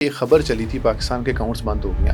ایک خبر چلی تھی پاکستان کے اکاؤنٹس بند ہو گیا.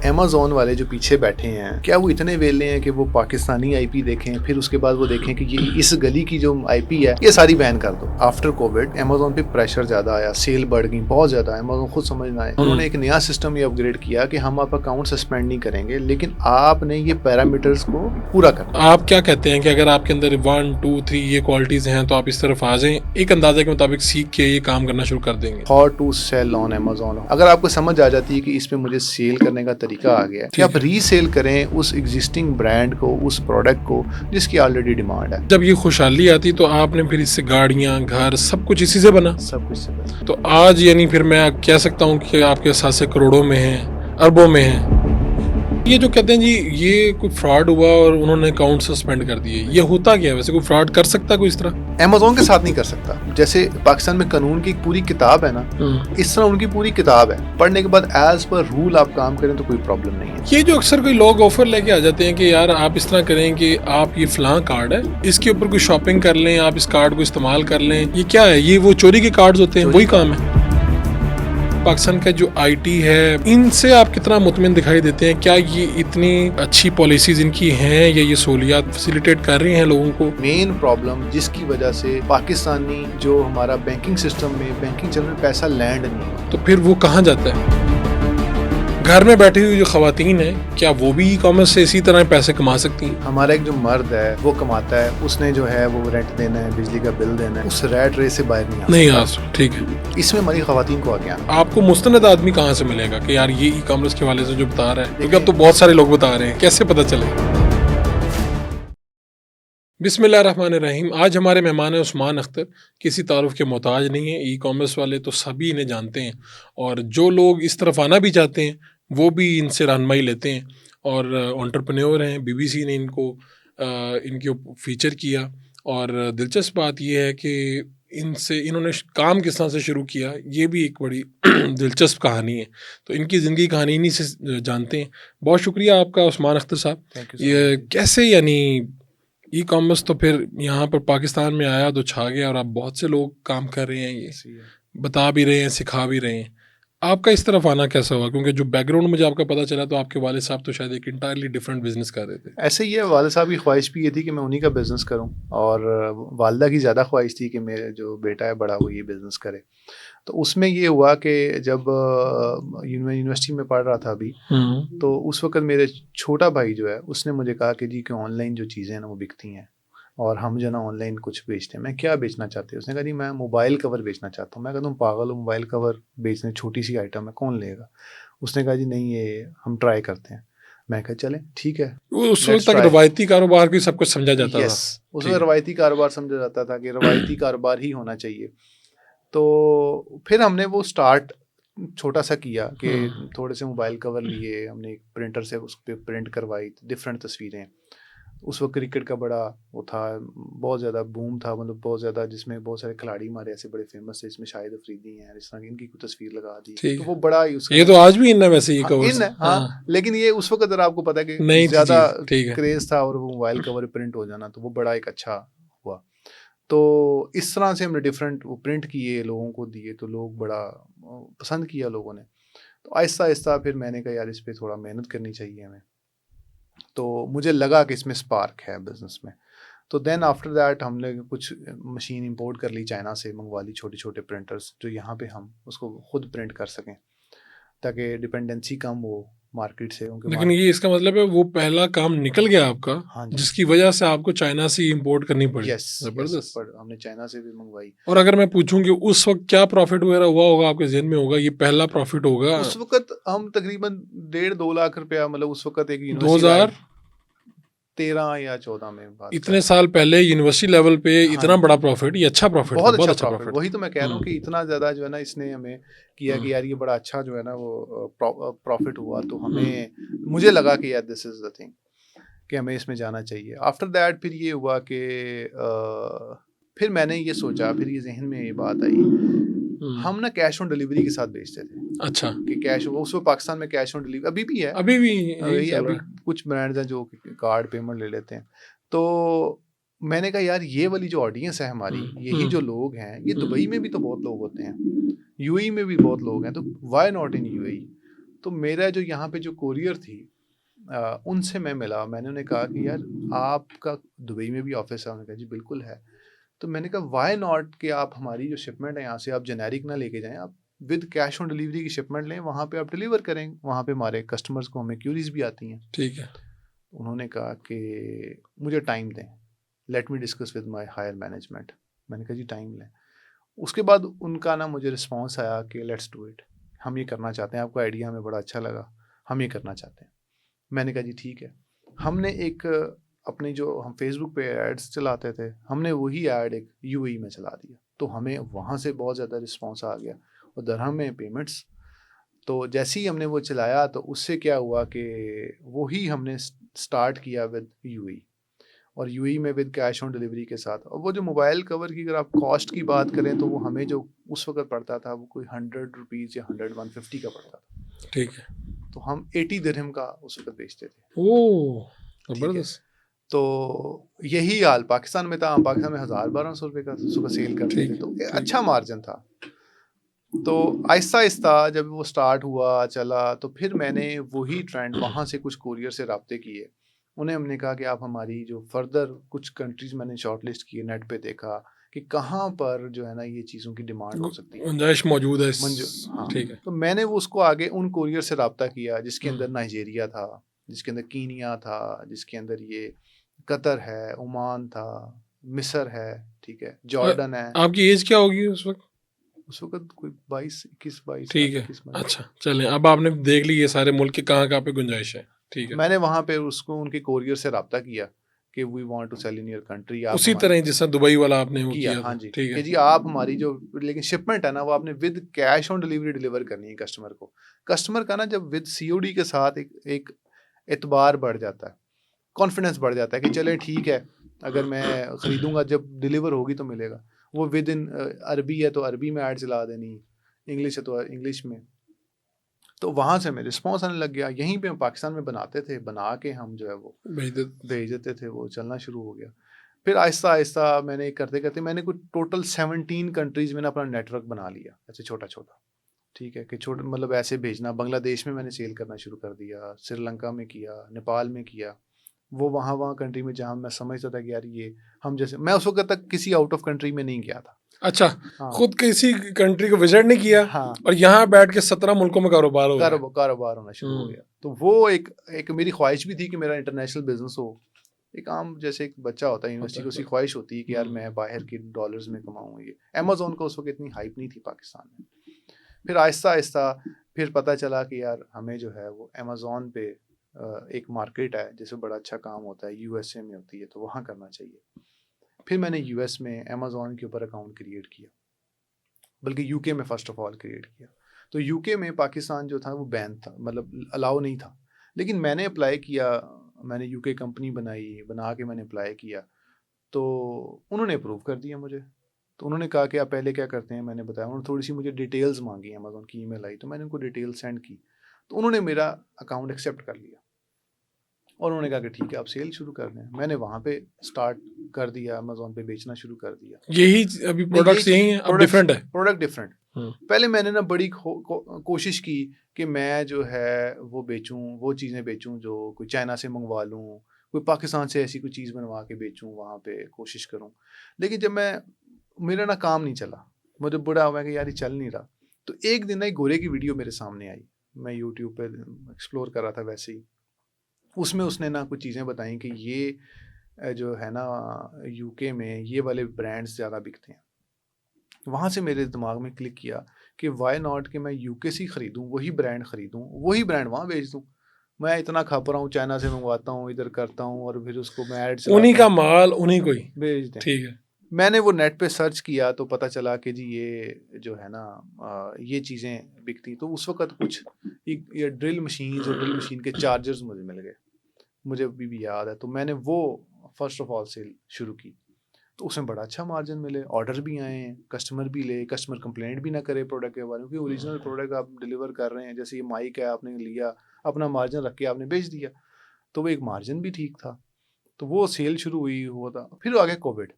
Amazon والے جو پیچھے بیٹھے ہیں کیا وہ اتنے ویلے ہیں کہ وہ پاکستانی آئی پی دیکھیں پھر اس کے بعد وہ دیکھیں کہ یہ اس گلی کی جو آئی پی ہے یہ ساری بین کر دو. آفٹر کووڈ Amazon پہ پریشر زیادہ آیا, سیل بڑھ گئی بہت زیادہ. Amazon خود سمجھنا ہے, انہوں نے ایک نیا سسٹم یہ اپ گریڈ کیا کہ ہم آپ اکاؤنٹ سسپینڈ نہیں کریں گے لیکن آپ نے یہ پیرامیٹرز کو پورا کرنا. آپ کیا کہتے ہیں کہ اگر آپ کے اندر 1 2 3 یہ کوالٹیز ہیں تو آپ اس طرف آ جائیں, ایک اندازے کے مطابق سیکھ کے یہ کام کرنا شروع کر دیں گے. How to sell on Amazon. اگر آپ کو سمجھ آ جاتی ہے کہ اس پہ مجھے سیل کرنے کا طریقہ آ گیا کہ آپ ری سیل کریں اس ایگزسٹنگ برانڈ کو, اس پروڈکٹ کو جس کی آلریڈی ڈیمانڈ ہے. جب یہ خوشحالی آتی تو آپ نے پھر اس سے گاڑیاں, گھر, سب کچھ اسی سے بنا. سب کچھ سے بنا. تو آج یعنی پھر میں کہہ سکتا ہوں کہ آپ کے ساتھ کروڑوں میں ہیں, اربوں میں ہیں. یہ جو کہتے ہیں جی یہ کوئی فراڈ ہوا اور انہوں نے اکاؤنٹ سسپینڈ کر دیے, یہ ہوتا کیا ہے ویسے؟ کوئی فراڈ کر سکتا ہے کوئی اس طرح؟ Amazon کے ساتھ نہیں کر سکتا. جیسے پاکستان میں قانون کی ایک پوری کتاب ہے نا, اس طرح ان کی پوری کتاب ہے, پڑھنے کے بعد ایز پر رول آپ کام کریں تو کوئی پرابلم نہیں ہے. یہ جو اکثر کوئی لوگ آفر لے کے آ جاتے ہیں کہ یار آپ اس طرح کریں کہ آپ یہ فلاں کارڈ ہے, اس کے اوپر کوئی شاپنگ کر لیں, آپ اس کارڈ کو استعمال کر لیں, یہ کیا ہے؟ یہ وہ چوری کے کارڈز ہوتے ہیں, وہی کام ہے. پاکستان کا جو آئی ٹی ہے ان سے آپ کتنا مطمئن دکھائی دیتے ہیں؟ کیا یہ اتنی اچھی پالیسیز ان کی ہیں یا یہ سہولیات فیسیلیٹیٹ کر رہی ہیں لوگوں کو؟ مین پرابلم جس کی وجہ سے پاکستانی جو ہمارا بینکنگ سسٹم میں بینکنگ چل میں پیسہ لینڈ نہیں ہو, تو پھر وہ کہاں جاتا ہے؟ گھر میں بیٹھی ہوئی جو خواتین ہیں کیا وہ بھی ای کامرس سے اسی طرح پیسے کما سکتی ہیں؟ ہمارا ایک جو مرد ہے وہ کماتا ہے, اس نے جو ہے وہ رینٹ دینا ہے, بجلی کا بل دینا ہے, اس ریٹ ریس سے باہر نہیں آ سکتا. ٹھیک ہے, اس میں ہماری خواتین کو آگے آنا. آپ کو مستند آدمی کہاں سے ملے گا کہ یار یہ ای کامرس کے حوالے سے جو بتا رہا ہے؟ کیونکہ اب تو بہت سارے لوگ بتا رہے ہیں, کیسے پتہ چلے؟ بسم اللہ الرحمن الرحیم. آج ہمارے مہمان ہیں عثمان اختر, کسی تعارف کے محتاج نہیں ہیں. ای کامرس والے تو سبھی انہیں جانتے ہیں, اور جو لوگ اس طرف آنا بھی چاہتے ہیں وہ بھی ان سے رہنمائی لیتے ہیں, اور انٹرپرینور ہیں. BBC نے ان کے فیچر کیا, اور دلچسپ بات یہ ہے کہ انہوں نے کام کس طرح سے شروع کیا, یہ بھی ایک بڑی دلچسپ کہانی ہے. تو ان کی زندگی کہانی انہی سے جانتے ہیں. بہت شکریہ آپ کا عثمان اختر صاحب. یہ کیسے یعنی ای کامرس تو پھر یہاں پر پاکستان میں آیا تو چھا گیا, اور اب بہت سے لوگ کام کر رہے ہیں, یہ بتا بھی رہے ہیں, سکھا بھی رہے ہیں. آپ کا اس طرف آنا کیسا ہوا؟ کیونکہ جو بیک گراؤنڈ مجھے آپ کا پتہ چلا تو آپ کے والد صاحب تو شاید ایک انٹائرلی ڈفرینٹ بزنس کر رہے تھے. ایسے ہی ہے, والد صاحب کی خواہش بھی یہ تھی کہ میں انہی کا بزنس کروں, اور والدہ کی زیادہ خواہش تھی کہ میرے جو بیٹا ہے بڑا وہ یہ بزنس کرے. تو اس میں یہ ہوا کہ جب یونیورسٹی میں پڑھ رہا تھا ابھی, تو اس وقت میرے چھوٹا بھائی جو ہے اس نے مجھے کہا کہ جی کہ آن لائن جو چیزیں ہیں نا وہ بکتی ہیں, اور ہم جو ہے نا آن لائن کچھ بیچتے ہیں. میں کیا بیچنا چاہتے ہیں؟ اس نے کہا جی میں موبائل کور بیچنا چاہتا ہوں. میں کہا تم پاگل ہو, موبائل کور بیچنے چھوٹی سی آئٹم ہے, کون لے گا؟ اس نے کہا جی نہیں یہ ہم ٹرائی کرتے ہیں. میں کہا چلیں ٹھیک ہے. اس وقت تک روایتی کاروبار بھی سب کچھ سمجھا جاتا تھا. اس میں روایتی کاروبار سمجھا جاتا تھا کہ روایتی کاروبار ہی ہونا چاہیے. تو پھر ہم نے وہ سٹارٹ چھوٹا سا کیا کہ تھوڑے سے موبائل کور لیے, ہم نے ایک پرنٹر سے اس پہ پرنٹ کروائی ڈفرینٹ تصویریں. اس وقت کرکٹ کا بڑا وہ تھا, بہت زیادہ بوم تھا, مطلب بہت زیادہ, جس میں بہت سارے کھلاڑی ہمارے ایسے بڑے فیمس تھے, اس میں شاہد افریدی ہیں, اس طرح کی ان کی کوئی تصویر لگا دی. تو وہ بڑا یہ تو آج بھی ان ہے ویسے یہ کور ان ہے, ہاں, لیکن یہ اس وقت ذرا آپ کو پتا ہے کہ زیادہ کریز تھا, اور وہ موبائل کور پرنٹ ہو جانا, تو وہ بڑا ایک اچھا ہوا. تو اس طرح سے ہم نے ڈفرینٹ وہ پرنٹ کیے, لوگوں کو دیے, تو لوگ بڑا پسند کیا لوگوں نے. تو آہستہ آہستہ پھر میں نے کہا یار اس پہ تھوڑا محنت کرنی چاہیے ہمیں. تو مجھے لگا کہ اس میں اسپارک ہے بزنس میں. تو دین آفٹر دیٹ ہم نے کچھ مشین امپورٹ کر لی, چائنا سے منگوا لی, چھوٹے چھوٹے پرنٹرز, جو یہاں پہ ہم اس کو خود پرنٹ کر سکیں تاکہ ڈپینڈنسی کم ہو مارکیٹ سے. لیکن یہ اس کا مطلب ہے وہ پہلا کام نکل گیا آپ کا, جس کی وجہ سے آپ کو چائنا سے امپورٹ کرنی پڑی. زبردست, ہم نے چائنا سے بھی منگوائی. اور اگر میں پوچھوں کہ اس وقت کیا پروفٹ وغیرہ ہوا ہوگا آپ کے ذہن میں ہوگا, یہ پہلا پروفٹ ہوگا اس وقت ہم تقریباً 1.5-2 لاکھ روپیہ, مطلب اس وقت ایک 2013 یا 14 میں. اتنے سال پہلے یونیورسٹی لیول پہ اتنا بڑا پروفٹ, یہ اچھا پروفٹ, بہت اچھا پروفٹ. وہی تو میں کہہ رہا ہوں کہ اتنا زیادہ جو ہے نا اس نے ہمیں کیا کہ یار یہ بڑا اچھا جو ہے نا وہ پروفٹ ہوا. تو مجھے لگا کہ یار دس از دا تھنگ کہ ہمیں اس میں جانا چاہیے. آفٹر دیٹ پھر یہ ہوا کہ پھر میں نے یہ سوچا, پھر یہ ذہن میں یہ بات آئی, ہم نا کیش آن ڈلیوری کے ساتھ بیچتے تھے. اچھا, کہ کیش اس وقت پاکستان میں کیش آن ڈلیوری ابھی بھی ہے, ابھی کچھ برانڈز ہیں جو کارڈ پیمنٹ لے لیتے ہیں. تو میں نے کہا یار یہ والی جو آڈینس ہے ہماری, یہی جو لوگ ہیں, یہ دبئی میں بھی تو بہت لوگ ہوتے ہیں, یو اے میں بھی بہت لوگ ہیں, تو وائی ناٹ ان یو اے. تو میرا جو یہاں پہ جو کوریئر تھی ان سے میں ملا, میں نے انہیں کہا کہ یار آپ کا دبئی میں بھی آفس ہے؟ انہوں نے کہا جی بالکل ہے. تو میں نے کہا وائی ناٹ کہ آپ ہماری جو شپمنٹ ہے یہاں سے آپ جنیرک نہ لے کے جائیں, آپ ود کیش آن ڈلیوری کی شپمنٹ لیں, وہاں پہ آپ ڈلیور کریں, وہاں پہ ہمارے کسٹمرز کو ہمیں کیوریز بھی آتی ہیں. ٹھیک ہے. انہوں نے کہا کہ مجھے ٹائم دیں, let me discuss with my higher management. میں نے کہا جی ٹائم لیں. اس کے بعد ان کا نا مجھے رسپانس آیا کہ لیٹس ڈو اٹ, ہم یہ کرنا چاہتے ہیں, آپ کا آئیڈیا ہمیں بڑا اچھا لگا, ہم یہ کرنا چاہتے ہیں. میں نے کہا جی ٹھیک ہے. ہم نے ایک اپنی جو ہم فیس بک پہ ایڈس چلاتے تھے, ہم نے وہی ایڈ ایک یو اے میں چلا دیا, تو ہمیں وہاں سے بہت زیادہ رسپانس آ گیا, اور درہم میں پیمنٹس. تو جیسے ہی ہم نے وہ چلایا تو اس سے کیا ہوا کہ وہی ہم نے سٹارٹ کیا ود یو اے, اور یو اے میں ود کیش آن ڈلیوری کے ساتھ. اور وہ جو موبائل کور کی اگر آپ کاسٹ کی بات کریں تو وہ ہمیں جو اس وقت پڑتا تھا وہ کوئی 100 روپیز یا 150 کا پڑتا تھا. ٹھیک ہے. تو ہم 80 درہم کا اس وقت بیچتے تھے. زبردست. تو یہی حال پاکستان میں تھا, پاکستان میں 1200 روپے کا صبح سیل کرتے تھے, تو اچھا مارجن تھا. تو آہستہ آہستہ جب وہ سٹارٹ ہوا چلا, تو پھر میں نے وہی ٹرینڈ وہاں سے کچھ کوریئر سے رابطے کیے. انہیں ہم نے کہا کہ آپ ہماری جو فردر کچھ کنٹریز میں نے شارٹ لسٹ کیے, نیٹ پہ دیکھا کہ کہاں پر جو ہے نا یہ چیزوں کی ڈیمانڈ ہو سکتی ہے, گنجائش موجود ہے. ہاں. ٹھیک ہے. تو میں نے وہ اس کو آگے ان کوریئر سے رابطہ کیا جس کے اندر نائجیریا تھا, جس کے اندر کینیا تھا, جس کے اندر یہ قطر ہے, عمان تھا, مصر ہے, ٹھیک ہے, جارڈن ہے. آپ کی ایج کیا ہوگی اس وقت؟ اس وقت کوئی 22 ٹھیک ہے. اچھا چلیں, اب آپ نے دیکھ لی یہ سارے ملک کے کہاں کہاں پہ گنجائش ہے. ٹھیک ہے. میں نے وہاں پہ اس کو ان کے کوریئر سے رابطہ کیا کہ we want to sell in your country. اسی طرح جس طرح دبئی والا آپ نے وہ کیا. ہاں جی, ٹھیک ہے. کہ جی آپ ہماری جو لیکن شپمنٹ ہے نا وہ آپ نے with cash on delivery deliver کرنی ہے کسٹمر کو. کسٹمر کا نا جب ود سی او ڈی کے ساتھ ایک اعتبار بڑھ جاتا ہے, کانفیڈنس بڑھ جاتا ہے کہ چلیں ٹھیک ہے, اگر میں خریدوں گا جب ڈلیور ہوگی تو ملے گا. وہ ود ان عربی ہے تو عربی میں ایڈ چلا دینی, انگلش ہے تو انگلش میں. تو وہاں سے میں رسپانس آنے لگ گیا. یہیں پہ ہم پاکستان میں بناتے تھے, بنا کے ہم جو ہے وہ بھیج دیتے تھے, وہ چلنا شروع ہو گیا. پھر آہستہ آہستہ میں نے کرتے کرتے میں نے کوئی ٹوٹل 17 کنٹریز میں نے اپنا نیٹ ورک بنا لیا, ایسے چھوٹا چھوٹا. ٹھیک ہے, کہ چھوٹا مطلب ایسے بھیجنا. بنگلہ دیش میں نے سیل کرنا شروع کر دیا, سری لنکا میں کیا, نیپال میں کیا. وہ وہاں کنٹری میں جہاں میں سمجھتا تھا کہ یار یہ ہم جیسے, میں اس وقت تک کسی آؤٹ آف کنٹری میں نہیں گیا تھا. اچھا, خود کسی کنٹری کو وزٹ نہیں کیا, اور یہاں بیٹھ کے 17 ملکوں میں کاروبار ہونا شروع ہو گیا. تو وہ ایک میری خواہش بھی تھی کہ میرا انٹرنیشنل بزنس ہو. ایک عام جیسے ایک بچہ ہوتا ہے یونیورسٹی کو, اسی خواہش ہوتی ہے کہ یار میں باہر کی ڈالرز میں کماؤں. یہ امیزون کو اس وقت اتنی ہائپ نہیں تھی پاکستان میں. پھر آہستہ آہستہ پھر پتہ چلا کہ یار ہمیں جو ہے وہ امیزون پہ ایک مارکیٹ ہے جس میں بڑا اچھا کام ہوتا ہے, یو ایس اے میں ہوتی ہے, تو وہاں کرنا چاہیے. پھر میں نے یو ایس میں امیزون کے اوپر اکاؤنٹ کریٹ کیا, بلکہ یو کے میں فرسٹ آف آل کریٹ کیا. تو یو کے میں پاکستان جو تھا وہ بین تھا, مطلب الاؤ نہیں تھا. لیکن میں نے اپلائی کیا, میں نے یو کے کمپنی بنا کے میں نے اپلائی کیا, تو انہوں نے اپروو کر دیا مجھے. تو انہوں نے کہا کہ آپ پہلے کیا کرتے ہیں, میں نے بتایا. انہوں نے تھوڑی سی مجھے ڈیٹیلز مانگی, امیزون کی ای میل آئی, تو میں نے ان کو ڈیٹیل سینڈ کی. تو انہوں نے میرا اکاؤنٹ ایکسیپٹ کر لیا, اور انہوں نے کہا کہ ٹھیک ہے آپ سیل شروع کر دیں. میں نے وہاں پہ سٹارٹ کر دیا, امیزون پہ بیچنا شروع کر دیا. یہی ابھی پروڈکٹس یہی ہیں, اب ڈفرینٹ ہے. Product different. پہلے میں نے نا بڑی کوشش کی کہ میں جو ہے وہ بیچوں, وہ چیزیں بیچوں جو کوئی چائنا سے منگوا لوں, کوئی پاکستان سے ایسی کوئی چیز بنوا کے بیچوں, وہاں پہ کوشش کروں. لیکن جب میرا نا کام نہیں چلا, مجھے بڑا ہوا کہ یار یہ چل نہیں رہا. تو ایک دن ایک گورے کی ویڈیو میرے سامنے آئی, میں یوٹیوب پہ ایکسپلور کر رہا تھا ویسے ہی. اس میں اس نے نا کچھ چیزیں بتائیں کہ یہ جو ہے نا یو کے میں یہ والے برانڈس زیادہ بکتے ہیں. وہاں سے میرے دماغ میں کلک کیا کہ وائی ناٹ کہ میں یو کے سے خریدوں, وہی برانڈ خریدوں, وہی برانڈ وہاں بیچ دوں. میں اتنا کھاپ رہا ہوں, چائنا سے منگواتا ہوں, ادھر کرتا ہوں, اور پھر اس کو میں ایڈ چلاتا ہوں, انہی کا مال انہی کو ہی بیچ دیں. ٹھیک ہے. میں نے وہ نیٹ پہ سرچ کیا تو پتہ چلا کہ جی یہ جو ہے نا یہ چیزیں بکتی. تو اس وقت کچھ یہ ڈرل مشینز اور ڈرل مشین کے چارجرز مجھے مل گئے, مجھے ابھی بھی یاد ہے. تو میں نے وہ فرسٹ آف آل سیل شروع کی. تو اس میں بڑا اچھا مارجن ملے, آرڈر بھی آئے ہیں, کسٹمر بھی لے, کسٹمر کمپلینٹ بھی نہ کرے پروڈکٹ کے بارے میں, کیونکہ اوریجنل پروڈکٹ آپ ڈلیور کر رہے ہیں. جیسے یہ مائک ہے, آپ نے لیا, اپنا مارجن رکھ کے آپ نے بیچ دیا, تو وہ ایک مارجن بھی ٹھیک تھا. تو وہ سیل شروع ہوا تھا. پھر آ گیا کووڈ.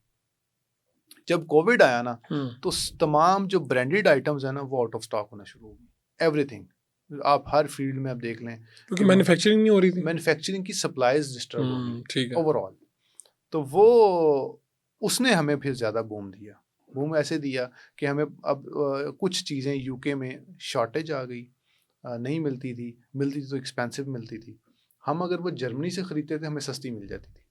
جب کووڈ آیا نا تو تمام جو برانڈیڈ آئٹمز ہیں نا وہ آؤٹ آف اسٹاک ہونا شروع ہو گئی. ایوری تھنگ, آپ ہر فیلڈ میں آپ دیکھ لیں کیونکہ مینوفیکچرنگ نہیں ہو رہی تھی, مینوفیکچرنگ کی سپلائیز ڈسٹرب ہو گئی ٹھیک ہے اوور آل. تو وہ اس نے ہمیں پھر زیادہ بوم دیا. بوم ایسے دیا کہ ہمیں اب کچھ چیزیں یو کے میں شارٹیج آ گئی, نہیں ملتی تھی تو ایکسپینسو ملتی تھی. ہم اگر وہ جرمنی سے خریدتے تھے ہمیں سستی مل جاتی تھی,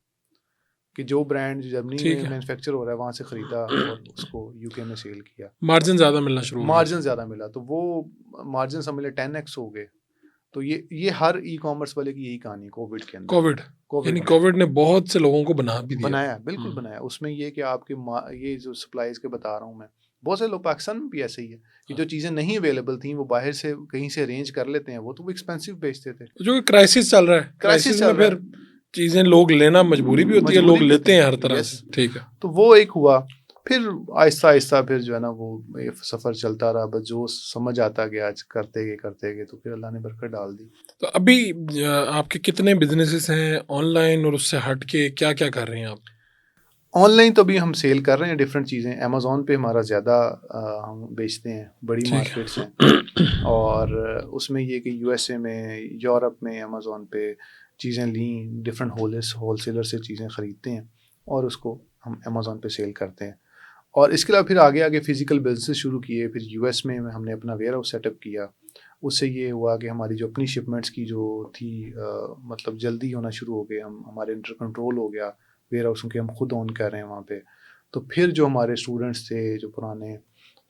کہ جو برانڈ جرمنی میں مینوفیکچر ہو رہا ہے وہاں سے خریدا اور اس کو یو کے میں سیل کیا, مارجن زیادہ ملنا شروع ہو گیا, مارجن زیادہ ملا. تو وہ مارجن سمجھ لیں 10x ہو گئے. تو یہ ہر ای کامرس والے کی یہی کہانی کووڈ کے اندر. کووڈ نے بہت سے لوگوں کو بنایا, بالکل بنایا. اس میں یہ کہ آپ کے یہ جو سپلائیز کے بتا رہا ہوں میں, بہت سے لوگ پاکستان میں بھی ایسے ہی ہے کہ جو چیزیں نہیں اویلیبل تھیں وہ باہر سے کہیں سے ارینج کر لیتے ہیں, وہ تو وہ ایکسپینسو بیچتے تھے. جو کرائسس چل رہا ہے, کرائسس میں پھر چیزیں لوگ لینا مجبوری بھی ہوتی ہے, لوگ لیتے ہیں ہر طرح سے. ٹھیک ہے, تو وہ ایک ہوا. پھر آہستہ آہستہ پھر جو ہے نا وہ سفر چلتا رہا, بس جو سمجھ آتا گیا کرتے گئے تو پھر اللہ نے برکت ڈال دی. تو ابھی آپ کے کتنے بزنسز ہیں آن لائن, اور اس سے ہٹ کے کیا کیا کر رہے ہیں آپ؟ آن لائن تو ابھی ہم سیل کر رہے ہیں ڈفرینٹ چیزیں. امیزون پہ ہمارا زیادہ ہم بیچتے ہیں, بڑی مارکیٹس ہیں. اور اس میں یہ کہ یو ایس اے میں, یورپ میں امیزون پہ چیزیں لیں, ڈفرینٹ ہول سیلر سے چیزیں خریدتے ہیں اور اس کو ہم امیزون پہ سیل کرتے ہیں. اور اس کے علاوہ پھر آگے فزیکل بزنس شروع کیے. پھر یو ایس میں ہم نے اپنا ویئر ہاؤس سیٹ اپ کیا. اس سے یہ ہوا کہ ہماری جو اپنی شپمنٹس کی جو تھی مطلب جلدی ہونا شروع ہو گئے, ہمارے انڈر کنٹرول ہو گیا ویئر ہاؤسوں کے, ہم خود اون کر رہے ہیں وہاں پہ. تو پھر جو ہمارے اسٹوڈنٹس تھے جو پرانے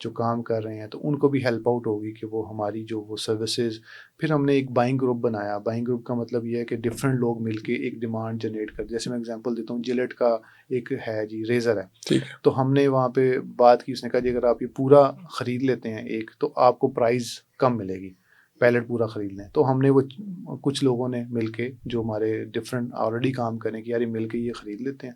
جو کام کر رہے ہیں, تو ان کو بھی ہیلپ آؤٹ ہوگی کہ وہ ہماری جو وہ سروسز. پھر ہم نے ایک بائنگ گروپ بنایا. بائنگ گروپ کا مطلب یہ ہے کہ ڈفرینٹ لوگ مل کے ایک ڈیمانڈ جنریٹ کر. جیسے میں ایگزامپل دیتا ہوں, جلیٹ کا ایک ہے جی ریزر ہے, تو ہم نے وہاں پہ بات کی. اس نے کہا جی اگر آپ یہ پورا خرید لیتے ہیں ایک تو آپ کو پرائز کم ملے گی, پیلٹ پورا خرید لیں. تو ہم نے وہ کچھ لوگوں نے مل کے جو ہمارے ڈفرینٹ آلریڈی کام کریں کہ یار یہ مل کے یہ خرید لیتے ہیں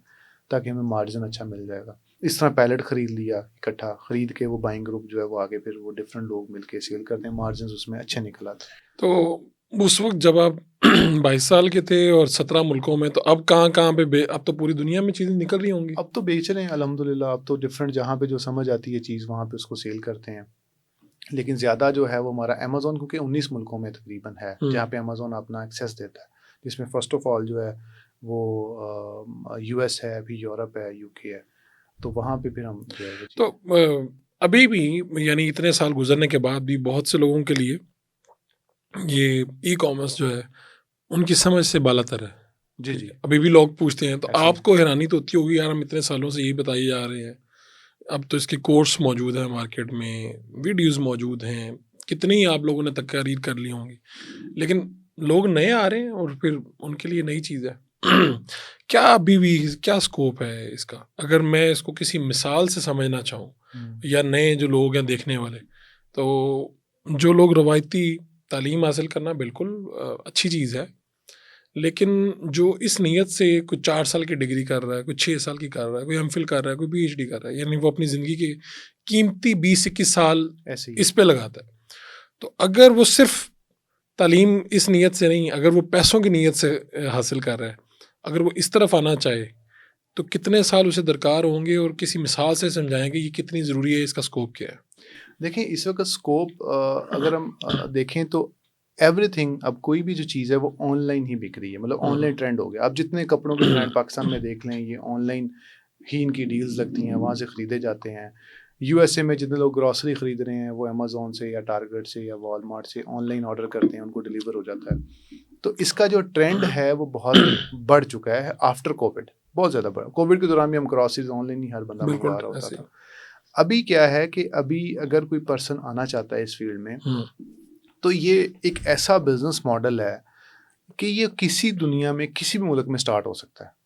تاکہ ہمیں مارجن اچھا مل جائے گا. اس طرح پیلٹ خرید لیا اکٹھا, خرید کے وہ بائنگ گروپ جو ہے وہ آگے پھر وہ ڈفرینٹ لوگ مل کے سیل کرتے ہیں, مارجنز اس میں اچھے نکل آتے ہیں. تو اس وقت جب آپ 22 سال کے تھے اور 17 ملکوں میں, تو اب کہاں پہ اب تو پوری دنیا میں چیزیں نکل رہی ہوں گی. اب تو بیچ رہے ہیں الحمدللہ. اب تو ڈفرینٹ جہاں پہ جو سمجھ آتی ہے چیز وہاں پہ اس کو سیل کرتے ہیں. لیکن زیادہ جو ہے وہ ہمارا امیزون, کیونکہ 19 ملکوں میں تقریباً ہے جہاں پہ امیزون اپنا ایکسیس دیتا ہے, جس میں فرسٹ آف آل جو ہے وہ یو ایس ہے, پھر یورپ ہے, یو کے ہے. تو وہاں پہ پھر ہم جو ہے تو ابھی بھی یعنی اتنے سال گزرنے کے بعد بھی بہت سے لوگوں کے لیے یہ ای کامرس جو ہے ان کی سمجھ سے بالا تر ہے. جی ابھی بھی لوگ پوچھتے ہیں, تو آپ کو حیرانی تو ہوتی ہوگی یار ہم اتنے سالوں سے یہی بتائے جا رہے ہیں, اب تو اس کے کورس موجود ہیں مارکیٹ میں, ویڈیوز موجود ہیں, کتنی آپ لوگوں نے تقریر کر لی ہوں گی, لیکن لوگ نئے آ رہے ہیں اور پھر ان کے لیے نئی چیز ہے. کیا ابھی بھی کیا اسکوپ ہے اس کا, اگر میں اس کو کسی مثال سے سمجھنا چاہوں, یا نئے جو لوگ ہیں دیکھنے والے, تو جو لوگ روایتی تعلیم حاصل کرنا بالکل اچھی چیز ہے, لیکن جو اس نیت سے کوئی 4 سال کی ڈگری کر رہا ہے, کوئی 6 سال کی کر رہا ہے, کوئی ایم فل کر رہا ہے, کوئی پی ایچ ڈی کر رہا ہے, یعنی وہ اپنی زندگی کے قیمتی 20-21 سال اس پہ لگاتا ہے, تو اگر وہ صرف تعلیم اس نیت سے نہیں, اگر وہ پیسوں کی نیت سے حاصل کر رہا ہے, اگر وہ اس طرف آنا چاہے, تو کتنے سال اسے درکار ہوں گے, اور کسی مثال سے سمجھائیں کہ یہ کتنی ضروری ہے, اس کا اسکوپ کیا ہے؟ دیکھیں اس وقت اسکوپ اگر ہم دیکھیں تو ایوری تھنگ, اب کوئی بھی جو چیز ہے وہ آن لائن ہی بک رہی ہے, مطلب آن لائن ٹرینڈ ہو گیا. اب جتنے کپڑوں کے برانڈ پاکستان میں دیکھ لیں, یہ آن لائن ہی ان کی ڈیلز لگتی ہیں, وہاں سے خریدے جاتے ہیں. یو ایس اے میں جتنے لوگ گروسری خرید رہے ہیں وہ امیزون سے یا ٹارگیٹ سے یا والمارٹ سے آن لائن آرڈر کرتے ہیں, ان کو ڈلیور ہو جاتا ہے. تو اس کا جو ٹرینڈ ہے وہ بہت بڑھ چکا ہے آفٹر کووڈ, بہت زیادہ بڑھا. کووڈ کے دوران بھی ہم گروسریز آن لائن ہی ہر بندہ منگوا رہا ہوتا تھا. ابھی کیا ہے کہ ابھی اگر کوئی پرسن آنا چاہتا ہے اس فیلڈ میں, تو یہ ایک ایسا بزنس ماڈل ہے کہ یہ کسی دنیا میں کسی بھی ملک میں سٹارٹ ہو سکتا ہے.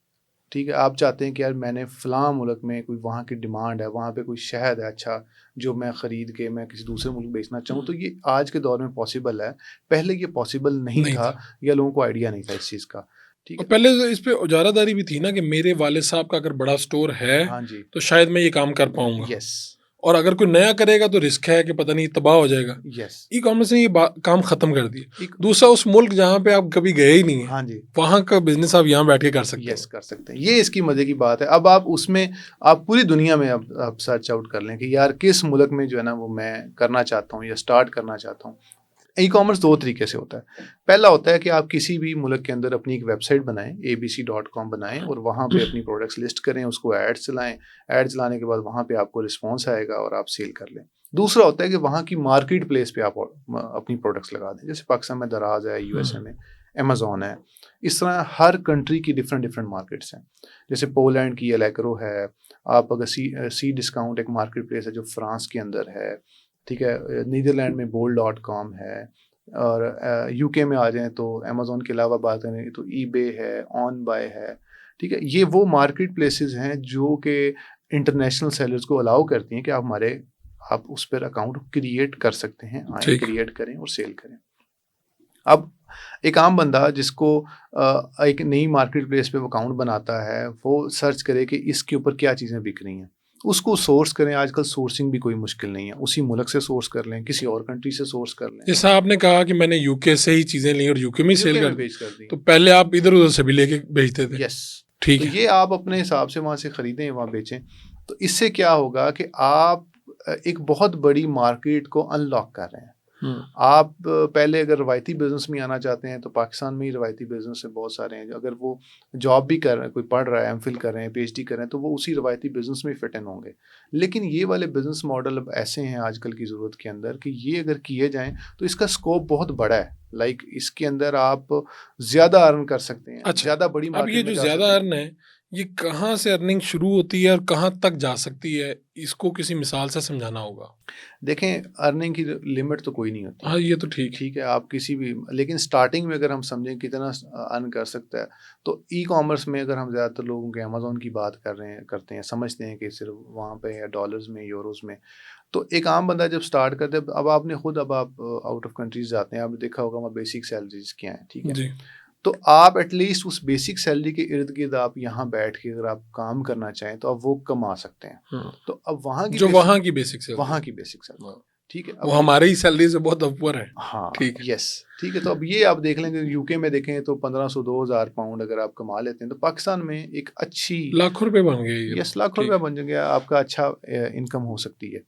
ٹھیک ہے, آپ چاہتے ہیں کہ یار میں نے فلاں ملک میں کوئی وہاں کی ڈیمانڈ ہے, وہاں پہ کوئی شہد ہے اچھا جو میں خرید کے میں کسی دوسرے ملک بیچنا چاہوں, تو یہ آج کے دور میں پاسبل ہے. پہلے یہ پاسبل نہیں تھا, یا لوگوں کو آئیڈیا نہیں تھا اس چیز کا. ٹھیک ہے, پہلے اس پہ اجارہ داری بھی تھی نا کہ میرے والد صاحب کا اگر بڑا اسٹور ہے تو شاید میں یہ کام کر پاؤں گا. یس, اور اگر کوئی نیا کرے گا تو رسک ہے کہ پتہ نہیں تباہ ہو جائے گا. ای کامرس نے یہ کام ختم کر دیا. دوسرا اس ملک جہاں پہ آپ کبھی گئے ہی نہیں ہیں, ہاں جی, وہاں کا بزنس آپ یہاں بیٹھ کے کر سکتے ہیں. کر سکتے ہیں. یہ اس کی مزے کی بات ہے. اب آپ اس میں آپ پوری دنیا میں اب سرچ آؤٹ کر لیں کہ یار کس ملک میں جو ہے نا وہ میں کرنا چاہتا ہوں یا اسٹارٹ کرنا چاہتا ہوں. ای کامرس 2 طریقے سے ہوتا ہے. پہلا ہوتا ہے کہ آپ کسی بھی ملک کے اندر اپنی ایک ویب سائٹ بنائیں, abc.com بنائیں, اور وہاں پہ اپنی پروڈکٹس لسٹ کریں, اس کو ایڈ چلائیں. ایڈ چلانے کے بعد وہاں پہ آپ کو رسپانس آئے گا اور آپ سیل کر لیں. دوسرا ہوتا ہے کہ وہاں کی مارکیٹ پلیس پہ آپ اپنی پروڈکٹس لگا دیں. جیسے پاکستان میں دراز ہے, USA میں امیزون ہے. اس طرح ہر کنٹری کی ڈفرینٹ مارکیٹس ہیں. جیسے پولینڈ کی الیکرو ہے. آپ اگر سی ڈسکاؤنٹ ایک مارکیٹ پلیس ہے جو فرانس کے اندر ہے, ٹھیک ہے. نیدرلینڈ میں bol.com ہے, اور UK میں آ جائیں تو امیزون کے علاوہ بات کریں تو ای بے ہے, آن بائی ہے, ٹھیک ہے. یہ وہ مارکیٹ پلیسز ہیں جو کہ انٹرنیشنل سیلرز کو الاؤ کرتی ہیں کہ آپ اس پر اکاؤنٹ کریٹ کر سکتے ہیں, آئیں کریٹ کریں اور سیل کریں. اب ایک عام بندہ جس کو ایک نئی مارکیٹ پلیس پہ اکاؤنٹ بناتا ہے, وہ سرچ کرے کہ اس کے اوپر کیا چیزیں بک رہی ہیں, اس کو سورس کریں. آج کل سورسنگ بھی کوئی مشکل نہیں ہے, اسی ملک سے سورس کر لیں, کسی اور کنٹری سے سورس کر لیں. جیسا آپ نے کہا کہ میں نے UK سے ہی چیزیں لی اور UK میں سیل کر دی, تو پہلے آپ ادھر ادھر سے بھی لے کے بیچتے تھے. یس, ٹھیک ہے. یہ آپ اپنے حساب سے وہاں سے خریدیں, وہاں بیچیں. تو اس سے کیا ہوگا کہ آپ ایک بہت بڑی مارکیٹ کو ان لاک کر رہے ہیں. آپ پہلے اگر روایتی بزنس میں آنا چاہتے ہیں تو پاکستان میں ہی روایتی بزنس سے بہت سارے ہیں. اگر وہ جاب بھی کر رہے ہیں, کوئی پڑھ رہا ہے, ایم فل کر رہے ہیں, PhD کر رہے ہیں, تو وہ اسی روایتی بزنس میں فٹ ان ہوں گے. لیکن یہ والے بزنس ماڈل اب ایسے ہیں آج کل کی ضرورت کے اندر کہ یہ اگر کیے جائیں تو اس کا اسکوپ بہت بڑا ہے. لائک اس کے اندر آپ زیادہ ارن کر سکتے ہیں. زیادہ بڑی مارکیٹ. اب یہ جو زیادہ ارن ہے یہ کہاں سے ارننگ شروع ہوتی ہے اور کہاں تک جا سکتی ہے, اس کو کسی مثال سے سمجھانا ہوگا. دیکھیں, ارننگ کی لمٹ تو کوئی نہیں ہوتی. ہاں یہ تو ٹھیک ہے, آپ کسی بھی, لیکن سٹارٹنگ میں اگر ہم سمجھیں کتنا ارن کر سکتا ہے, تو ای کامرس میں اگر ہم زیادہ تر لوگوں کے امیزون کی بات کرتے ہیں, سمجھتے ہیں کہ صرف وہاں پہ ہے ڈالرز میں, یوروز میں. تو ایک عام بندہ جب سٹارٹ کرتے ہے, اب آپ نے خود اب آپ آؤٹ آف کنٹریز جاتے ہیں, آپ نے دیکھا ہوگا وہاں بیسک سیلریز کیا ہیں, ٹھیک ہے. تو آپ ایٹ لیسٹ اس بیسک سیلری کے ارد گرد آپ یہاں بیٹھ کے اگر آپ کام کرنا چاہیں تو آپ وہ کما سکتے ہیں. تو اب وہاں کی بیسک سیلری ٹھیک ہے, وہ ہمارے ہی سیلری سے بہت اوپر ہے. ہاں یس, ٹھیک ہے. تو اب یہ آپ دیکھ لیں کہ UK میں دیکھیں تو 1500-2000 پاؤنڈ اگر آپ کما لیتے ہیں تو پاکستان میں ایک اچھی لاکھوں روپے بن گئے. یس, لاکھوں روپے بن گیا, آپ کا اچھا انکم ہو سکتی ہے.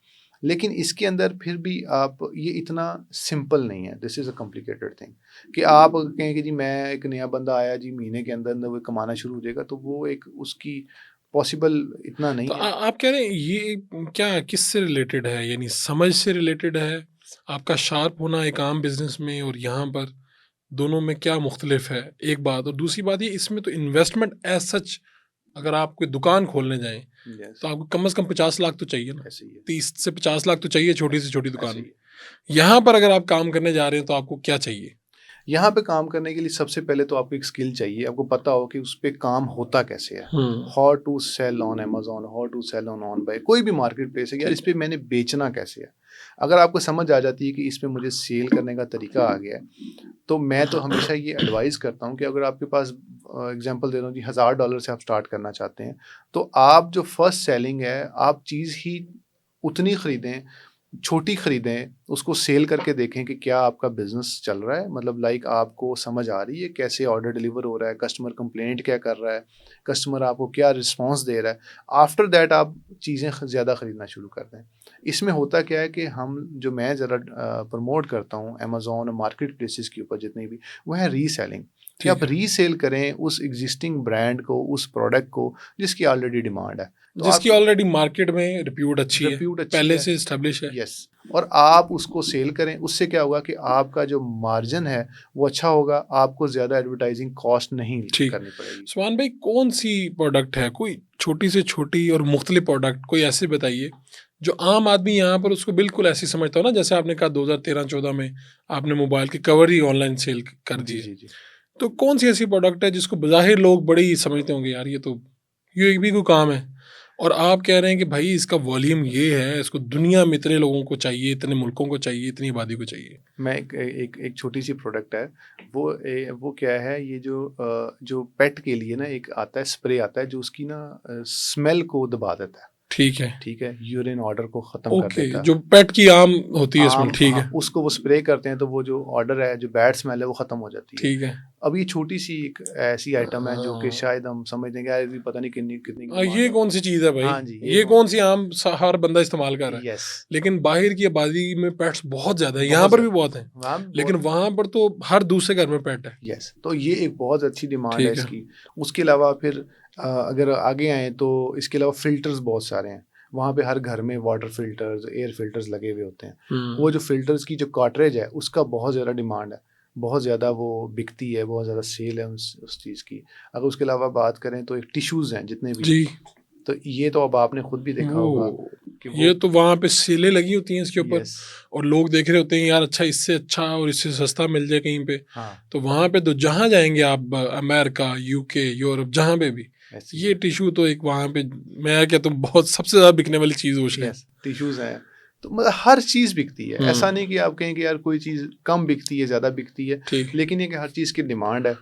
لیکن اس کے اندر پھر بھی آپ یہ اتنا سمپل نہیں ہے. دس از اے کمپلیکیٹڈ تھنگ کہ آپ کہیں کہ جی میں ایک نیا بندہ آیا جی مہینے کے اندر وہ کمانا شروع ہو جائے گا, تو وہ ایک اس کی پاسبل اتنا نہیں ہے. آپ کہہ رہے ہیں یہ کیا کس سے ریلیٹڈ ہے, یعنی سمجھ سے ریلیٹڈ ہے, آپ کا شارپ ہونا ایک عام بزنس میں اور یہاں پر دونوں میں کیا مختلف ہے, ایک بات. اور دوسری بات یہ اس میں تو انویسٹمنٹ ایز سچ اگر آپ کوئی دکان کھولنے جائیں تو آپ کو کم از کم 50 لاکھ تو چاہیے نا, 30 سے 50 لاکھ تو چاہیے چھوٹی سے چھوٹی دکان میں. یہاں پر اگر آپ کام کرنے جا رہے ہیں تو آپ کو کیا چاہیے؟ یہاں پہ کام کرنے کے لیے سب سے پہلے تو آپ کو ایک اسکل چاہیے. آپ کو پتا ہو کہ اس پہ کام ہوتا کیسے ہے. How to sell on Amazon, how to sell on buy, کوئی بھی مارکیٹ پلیس ہے, یار اس پہ میں نے بیچنا کیسے ہے. اگر آپ کو سمجھ آ جاتی ہے کہ اس پہ مجھے سیل کرنے کا طریقہ آ گیا ہے, تو میں تو ہمیشہ یہ ایڈوائز کرتا ہوں کہ اگر آپ کے پاس ایگزامپل دے رہا ہوں جی $1000 سے آپ اسٹارٹ کرنا چاہتے ہیں, تو آپ جو فرسٹ سیلنگ ہے آپ چیز ہی اتنی خریدیں, چھوٹی خریدیں, اس کو سیل کر کے دیکھیں کہ کیا آپ کا بزنس چل رہا ہے. مطلب لائک آپ کو سمجھ آ رہی ہے کیسے آرڈر ڈلیور ہو رہا ہے, کسٹمر کمپلینٹ کیا کر رہا ہے, کسٹمر آپ کو کیا رسپانس دے رہا ہے. آفٹر دیٹ آپ چیزیں زیادہ خریدنا شروع کر دیں. اس میں ہوتا کیا ہے کہ جو میں ذرا پروموٹ کرتا ہوں امیزون مارکیٹ پلیسز کے اوپر جتنے بھی, وہ ہے ری سیلنگ. کہ آپ ری سیل کریں اس ایگزسٹنگ برانڈ کو, اس پروڈکٹ کو جس کی آلریڈی ڈیمانڈ ہے, جس کی آلریڈی مارکیٹ میں ریپیوٹ اچھی ہے, پہلے سے اسٹیبلش ہے. یس, اور آپ اس کو سیل کریں. اس سے کیا ہوگا کہ آپ کا جو مارجن ہے وہ اچھا ہوگا, آپ کو زیادہ ایڈورٹائزنگ کاسٹ نہیں کرنی پڑے گی. عثمان بھائی کون سی پروڈکٹ ہے, کوئی چھوٹی سے چھوٹی اور مختلف پروڈکٹ کوئی ایسے بتائیے جو عام آدمی یہاں پر اس کو بالکل ایسی سمجھتا ہو نا, جیسے آپ نے کہا 2013-14 میں آپ نے موبائل کی کور ہی آن لائن سیل کر دی. تو کون سی ایسی پروڈکٹ ہے جس کو بظاہر لوگ بڑے ہی سمجھتے ہوں گے یار یہ تو یہ بھی کوئی کام ہے, اور آپ کہہ رہے ہیں کہ بھائی اس کا والیوم یہ ہے, اس کو دنیا میں اتنے لوگوں کو چاہیے, اتنے ملکوں کو چاہیے, اتنی آبادی کو چاہیے. میں ایک چھوٹی سی پروڈکٹ ہے, وہ کیا ہے, یہ جو پیٹ کے لیے نا ایک آتا ہے اسپرے آتا ہے جو اس کی نا اسمیل کو دبا دیتا ہے. ٹھیک ہے، ٹھیک ہے، یورین آرڈر کو ختم کر دیتا ہے، جو پیٹ کی عام ہوتی ہے اس میں، ٹھیک ہے، اس کو وہ اسپرے کرتے ہیں تو وہ جو آرڈر ہے، جو بیڈ اسمیل ہے وہ ختم ہو جاتی ہے. ٹھیک ہے. اب یہ چھوٹی سی ایک ایسی آئٹم ہے جو کہ شاید ہم سمجھتے ہیں کہ یار پتہ نہیں کتنی یہ کون سی چیز ہے بھائی. ہاں جی، یہ کون سی عام ہر بندہ استعمال کر رہا ہے. یس، لیکن باہر کی آبادی میں پیٹس بہت زیادہ ہے، یہاں پر بھی بہت ہیں، لیکن وہاں پر تو ہر دوسرے گھر میں پیٹ ہے. یس، تو یہ ایک بہت اچھی ڈیمانڈ ہے اس کی. اس کے علاوہ پھر اگر آگے آئیں تو اس کے علاوہ فلٹرز بہت سارے ہیں. وہاں پہ ہر گھر میں واٹر فلٹرز، ایئر فلٹرز لگے ہوئے ہوتے ہیں. وہ جو فلٹرز کی جو کارٹریج ہے اس کا بہت زیادہ ڈیمانڈ ہے، بہت زیادہ وہ بکتی ہے، بہت زیادہ سیل ہے اس چیز کی. اگر اس کے علاوہ بات کریں تو ایک ٹیشوز ہیں جتنے بھی جی، تو یہ تو اب آپ نے خود بھی دیکھا ہوگا کہ یہ تو وہاں پہ سیلیں لگی ہوتی ہیں اس کے اوپر، اور لوگ دیکھ رہے ہوتے ہیں یار اچھا اس سے اچھا اور اس سے سستا مل جائے کہیں پہ. تو وہاں پہ تو جہاں جائیں گے آپ، امریکہ، یو کے، یورپ، جہاں پہ بھی یہ ٹیشو تو ایک وہاں پہ میں کہتا ہوں بہت سب سے زیادہ بکنے والی چیز وہ ہے. ٹیشوز ہیں تو مطلب ہر چیز بکتی ہے. ایسا نہیں کہ آپ کہیں کہ یار کوئی چیز کم بکتی ہے، زیادہ بکتی ہے، لیکن یہ کہ ہر چیز کی ڈیمانڈ ہے.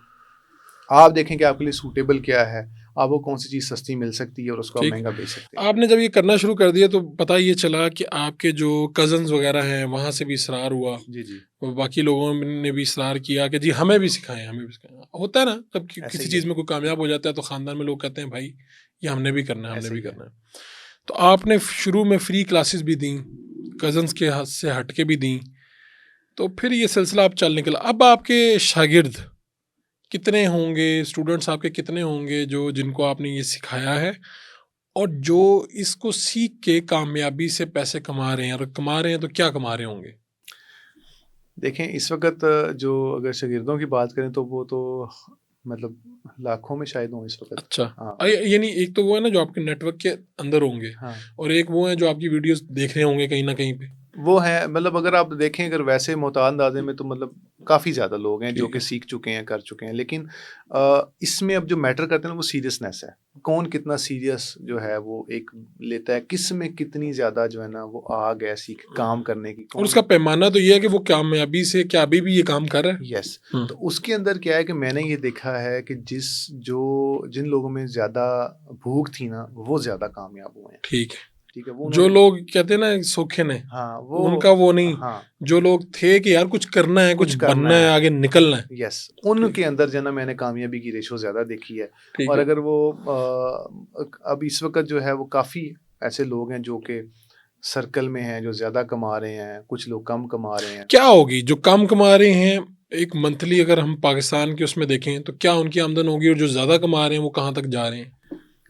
آپ دیکھیں کہ آپ کے لیے سوٹیبل کیا ہے، آپ کو کون سی چیز سستی مل سکتی ہے اور اس کو آپ مہنگا بیچ سکتے ہیں. آپ نے جب یہ کرنا شروع کر دیا تو پتہ یہ چلا کہ آپ کے جو کزنز وغیرہ ہیں وہاں سے بھی اصرار ہوا، جی باقی لوگوں نے بھی اصرار کیا کہ جی ہمیں بھی سکھائیں، ہمیں بھی سکھائیں. ہوتا ہے نا جب کسی چیز میں کوئی کامیاب ہو جاتا ہے تو خاندان میں لوگ کہتے ہیں بھائی یہ ہم نے بھی کرنا ہے، ہم نے بھی کرنا ہے. تو آپ نے شروع میں فری کلاسز بھی دیں، کزنز کے ہاتھ سے ہٹ کے بھی دیں، تو پھر یہ سلسلہ آپ چل نکلا. اب آپ کے شاگرد کتنے ہوں گے، اسٹوڈنٹس آپ کے کتنے ہوں گے جو جن کو آپ نے یہ سکھایا ہے اور جو اس کو سیکھ کے کامیابی سے پیسے کما رہے ہیں، اور کما رہے ہیں تو کیا کما رہے ہوں گے؟ دیکھیں اس وقت جو اگر شاگردوں کی بات کریں تو وہ تو مطلب لاکھوں میں شاید ہوں اس وقت. اچھا، یعنی ایک تو وہ ہے نا جو آپ کے نیٹ ورک کے اندر ہوں گے، اور ایک وہ ہے جو آپ کی ویڈیوز دیکھ رہے ہوں گے کہیں نہ کہیں پہ. وہ ہیں مطلب اگر آپ دیکھیں اگر ویسے محتاط اندازے میں تو مطلب کافی زیادہ لوگ ہیں جو کہ سیکھ چکے ہیں، کر چکے ہیں. لیکن اس میں اب جو میٹر کرتے ہیں وہ سیریسنیس ہے. کون کتنا سیریس جو ہے وہ ایک لیتا ہے، کس میں کتنی زیادہ جو ہے نا وہ آگ ہے سیکھ کام کرنے کی. اور اس کا پیمانہ تو یہ ہے کہ وہ کامیابی سے کیا ابھی بھی یہ کام کر رہا ہے. یس، تو اس کے اندر کیا ہے کہ میں نے یہ دیکھا ہے کہ جن لوگوں میں زیادہ بھوک تھی نا وہ زیادہ کامیاب ہوئے ہیں. ٹھیک ہے، جو لوگ کہتے ہیں نا سوکھے نے، ان کا وہ نہیں، جو لوگ تھے کہ یار کچھ کرنا ہے، کچھ بننا ہے، آگے نکلنا ہے. یس، ان کے اندر جو ہے نا میں نے کامیابی کی ریشو زیادہ دیکھی ہے. اور اگر وہ اب اس وقت جو ہے وہ کافی ایسے لوگ ہیں جو کہ سرکل میں ہیں جو زیادہ کما رہے ہیں، کچھ لوگ کم کما رہے ہیں. کیا ہوگی جو کم کما رہے ہیں ایک منتھلی اگر ہم پاکستان کے اس میں دیکھیں تو کیا ان کی آمدن ہوگی، اور جو زیادہ کما رہے ہیں وہ کہاں تک جا رہے ہیں؟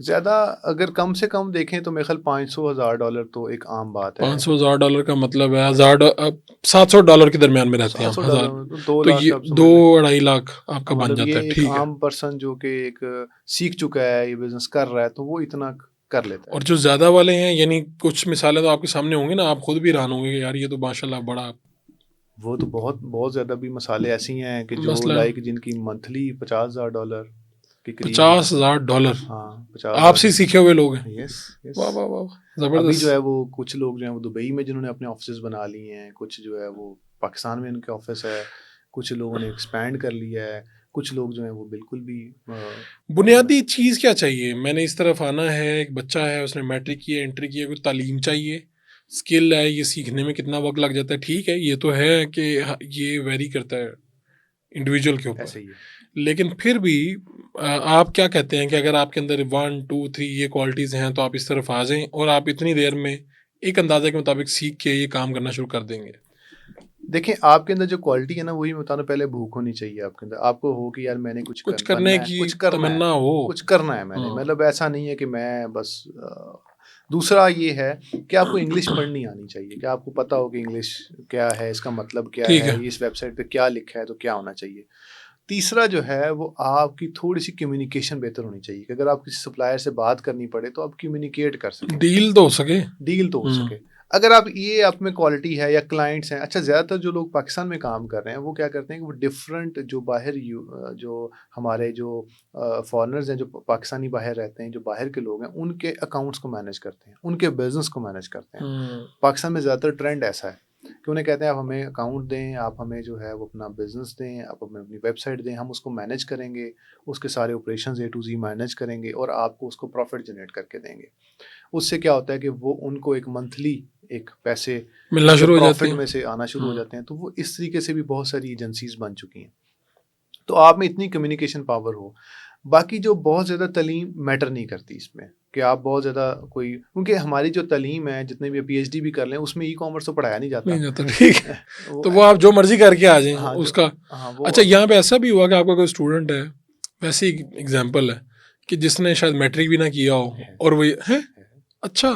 زیادہ اگر کم سے کم دیکھیں تو میرے خیال $500,000 تو ایک عام بات ہے. $500,000 کا مطلب ہے $700 کے درمیان میں رہتے ہیں ہم. تو یہ 2-2.5 لاکھ آپ کا بن جاتا ہے. ایک عام پرسن جو کہ ایک سیکھ چکا ہے، یہ بزنس کر رہا ہے تو وہ اتنا کر لیتا ہے. اور جو زیادہ والے ہیں یعنی کچھ مثالیں تو آپ کے سامنے ہوں گی نا، آپ خود بھی حیران ہوں گے یار یہ تو ماشاءاللہ بڑا. وہ تو بہت زیادہ بھی مثالیں ایسی ہیں کہ جو لائک جن کی منتھلی $50,000 $50,000 آپ سے سیکھے ہوئے لوگ ہیں. یس، واہ واہ واہ، زبردست. ابھی جو ہے وہ کچھ لوگ جو ہیں وہ دبئی میں جنہوں نے اپنے آفسز بنا لیے ہیں، کچھ جو ہے وہ پاکستان میں ان کے آفس ہے، کچھ لوگوں نے ایکسپینڈ کر لیا ہے، کچھ لوگ جو ہیں وہ بالکل بھی. بنیادی چیز کیا چاہیے؟ میں نے اس طرف آنا ہے، ایک بچہ ہے اس نے میٹرک کیا، انٹر کیا، کوئی تعلیم چاہیے، اسکل ہے، یہ سیکھنے میں کتنا وقت لگ جاتا ہے. ٹھیک ہے یہ تو ہے کہ یہ ویری کرتا ہے انڈیویجول کے اوپر، لیکن پھر بھی آپ کیا کہتے ہیں کہ اگر آپ کے اندر 1 2 3 یہ کوالٹیز ہیں تو آپ اس طرف آ جائیں اور آپ اتنی دیر میں ایک اندازے کے مطابق سیکھ کے یہ کام کرنا شروع کر دیں گے؟ دیکھیں آپ کے اندر جو کوالٹی ہے نا وہی بتانا، پہلے بھوک ہونی چاہیے آپ کے اندر. آپ کو ہو کہ یار میں نے کچھ کرنے کی تمنا ہو، کچھ کرنا ہے میں نے. مطلب ایسا نہیں ہے کہ میں بس. دوسرا یہ ہے کہ آپ کو انگلش پڑھنی آنی چاہیے، کہ آپ کو پتہ ہو کہ انگلش کیا ہے، اس کا مطلب کیا ہے، اس ویب سائٹ پہ کیا لکھا ہے تو کیا ہونا چاہیے. تیسرا جو ہے وہ آپ کی تھوڑی سی کمیونیکیشن بہتر ہونی چاہیے، کہ اگر آپ کسی سپلائر سے بات کرنی پڑے تو آپ کمیونیکیٹ کر سکیں، ڈیل تو ہو سکے. اگر آپ یہ آپ میں کوالٹی ہے یا کلائنٹس ہیں. اچھا زیادہ تر جو لوگ پاکستان میں کام کر رہے ہیں وہ کیا کرتے ہیں کہ وہ ڈفرینٹ جو باہر جو ہمارے جو فارنرز ہیں جو پاکستانی باہر رہتے ہیں، جو باہر کے لوگ ہیں، ان کے اکاؤنٹس کو مینیج کرتے ہیں، ان کے بزنس کو مینیج کرتے ہیں. پاکستان میں زیادہ تر ٹرینڈ ایسا ہے کہ انہیں کہتے ہیں آپ ہمیں اکاؤنٹ دیں, آپ ہمیں جو ہے وہ اپنا بزنس دیں, آپ ہمیں اپنی ویب سائٹ دیں, ہم اس کو مینیج کریں گے, اس کے سارے operations A to Z manage کریں گے اور آپ کو اس کو پروفٹ جنریٹ کر کے دیں گے. اس سے کیا ہوتا ہے کہ وہ ان کو ایک منتھلی ایک پیسے ملنا شروع ہو جاتے پروفٹ ہیں, میں سے آنا شروع ہو جاتے ہیں. تو وہ اس طریقے سے بھی بہت ساری ایجنسیز بن چکی ہیں. تو آپ میں اتنی کمیونیکیشن پاور ہو. باقی جو بہت زیادہ تعلیم میٹر نہیں کرتی اس میں کہ آپ بہت زیادہ کوئی, کیونکہ ہماری جو تعلیم ہے جتنے بھی PhD بھی کر لیں اس میں E-commerce تو پڑھایا نہیں جاتا. ٹھیک ہے, تو وہ آپ جو مرضی کر کے آ جائیں اس کا. وہ اچھا یہاں پہ ایسا بھی ہوا کہ آپ کا کوئی اسٹوڈنٹ ہے, ویسے ہی ایگزامپل ہے کہ جس نے شاید میٹرک بھی نہ کیا ہو اور وہ ہے اچھا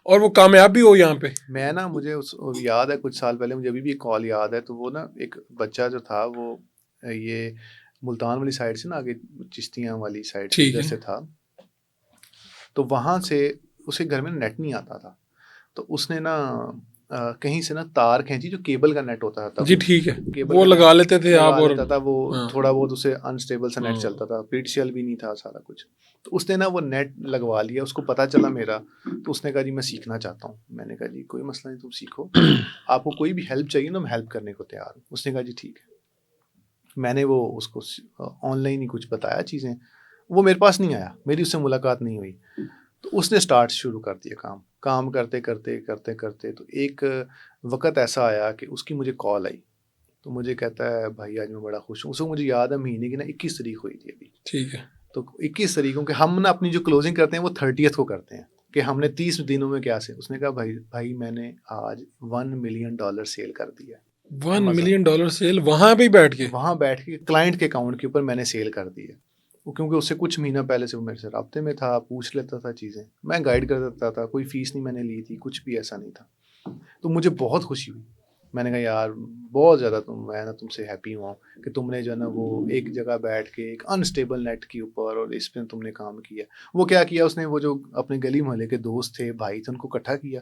اور وہ کامیاب بھی ہو یہاں پہ. میں نا مجھے یاد ہے کچھ سال پہلے, مجھے ابھی بھی ایک کال یاد ہے. تو وہ نا ایک بچہ جو تھا وہ یہ ملتان والی سائڈ سے نا آگے چشتیاں والی سائڈ سے ادھر سے تھا. تو وہاں سے اسے گھر میں نیٹ نہیں آتا تھا. تو اس نے نا کہیں سے نا تار کھینچی, جو کیبل کا نیٹ ہوتا تھا. جی ٹھیک ہے, وہ لگا لیتے تھے آپ, اور تھا وہ تھوڑا بہت اسے انسٹیبل سا نیٹ چلتا تھا, PTCL بھی نہیں تھا سارا کچھ. تو اس نے نا وہ نیٹ لگوا لیا, اس کو پتا چلا میرا. تو اس نے کہا جی میں سیکھنا چاہتا ہوں. میں نے کہا جی کوئی مسئلہ نہیں, تم سیکھو, آپ کو کوئی بھی ہیلپ چاہیے نا میں ہیلپ کرنے کو تیار ہوں. اس نے کہا جی ٹھیک ہے. میں نے وہ اس کو آن لائن ہی کچھ بتایا چیزیں, وہ میرے پاس نہیں آیا, میری اس سے ملاقات نہیں ہوئی. تو اس نے اسٹارٹ شروع کر دیا کام کرتے کرتے تو ایک وقت ایسا آیا کہ اس کی مجھے کال آئی. تو مجھے کہتا ہے بھائی آج میں بڑا خوش ہوں. اس کو مجھے یاد ہے مہینے کی نا 21 تاریخ ہوئی تھی ابھی. ٹھیک ہے. تو 21 تاریخوں کے ہم نا اپنی جو کلوزنگ کرتے ہیں وہ 30th کو کرتے ہیں کہ ہم نے 30 دنوں میں کیا سے. اس نے کہا بھائی میں نے آج $1 ملین سیل کر دیا. $1 ملین سیل وہاں پہ بیٹھ کے کلائنٹ کے اکاؤنٹ کے اوپر میں نے سیل کر دی ہے. کیونکہ اس سے کچھ مہینہ پہلے سے وہ میرے سے رابطے میں تھا, پوچھ لیتا تھا چیزیں, میں گائیڈ کر دیتا تھا, کوئی فیس نہیں میں نے لی تھی, کچھ بھی ایسا نہیں تھا. تو مجھے بہت خوشی ہوئی. میں نے کہا یار بہت زیادہ میں نا تم سے ہیپی ہوا ہوں کہ تم نے جو ہے نا وہ ایک جگہ بیٹھ کے ایک انسٹیبل نیٹ کے اوپر اور اس پہ تم نے کام کیا. وہ کیا کیا اس نے, وہ جو اپنے گلی محلے کے دوست تھے, بھائی تھے, ان کو اکٹھا کیا.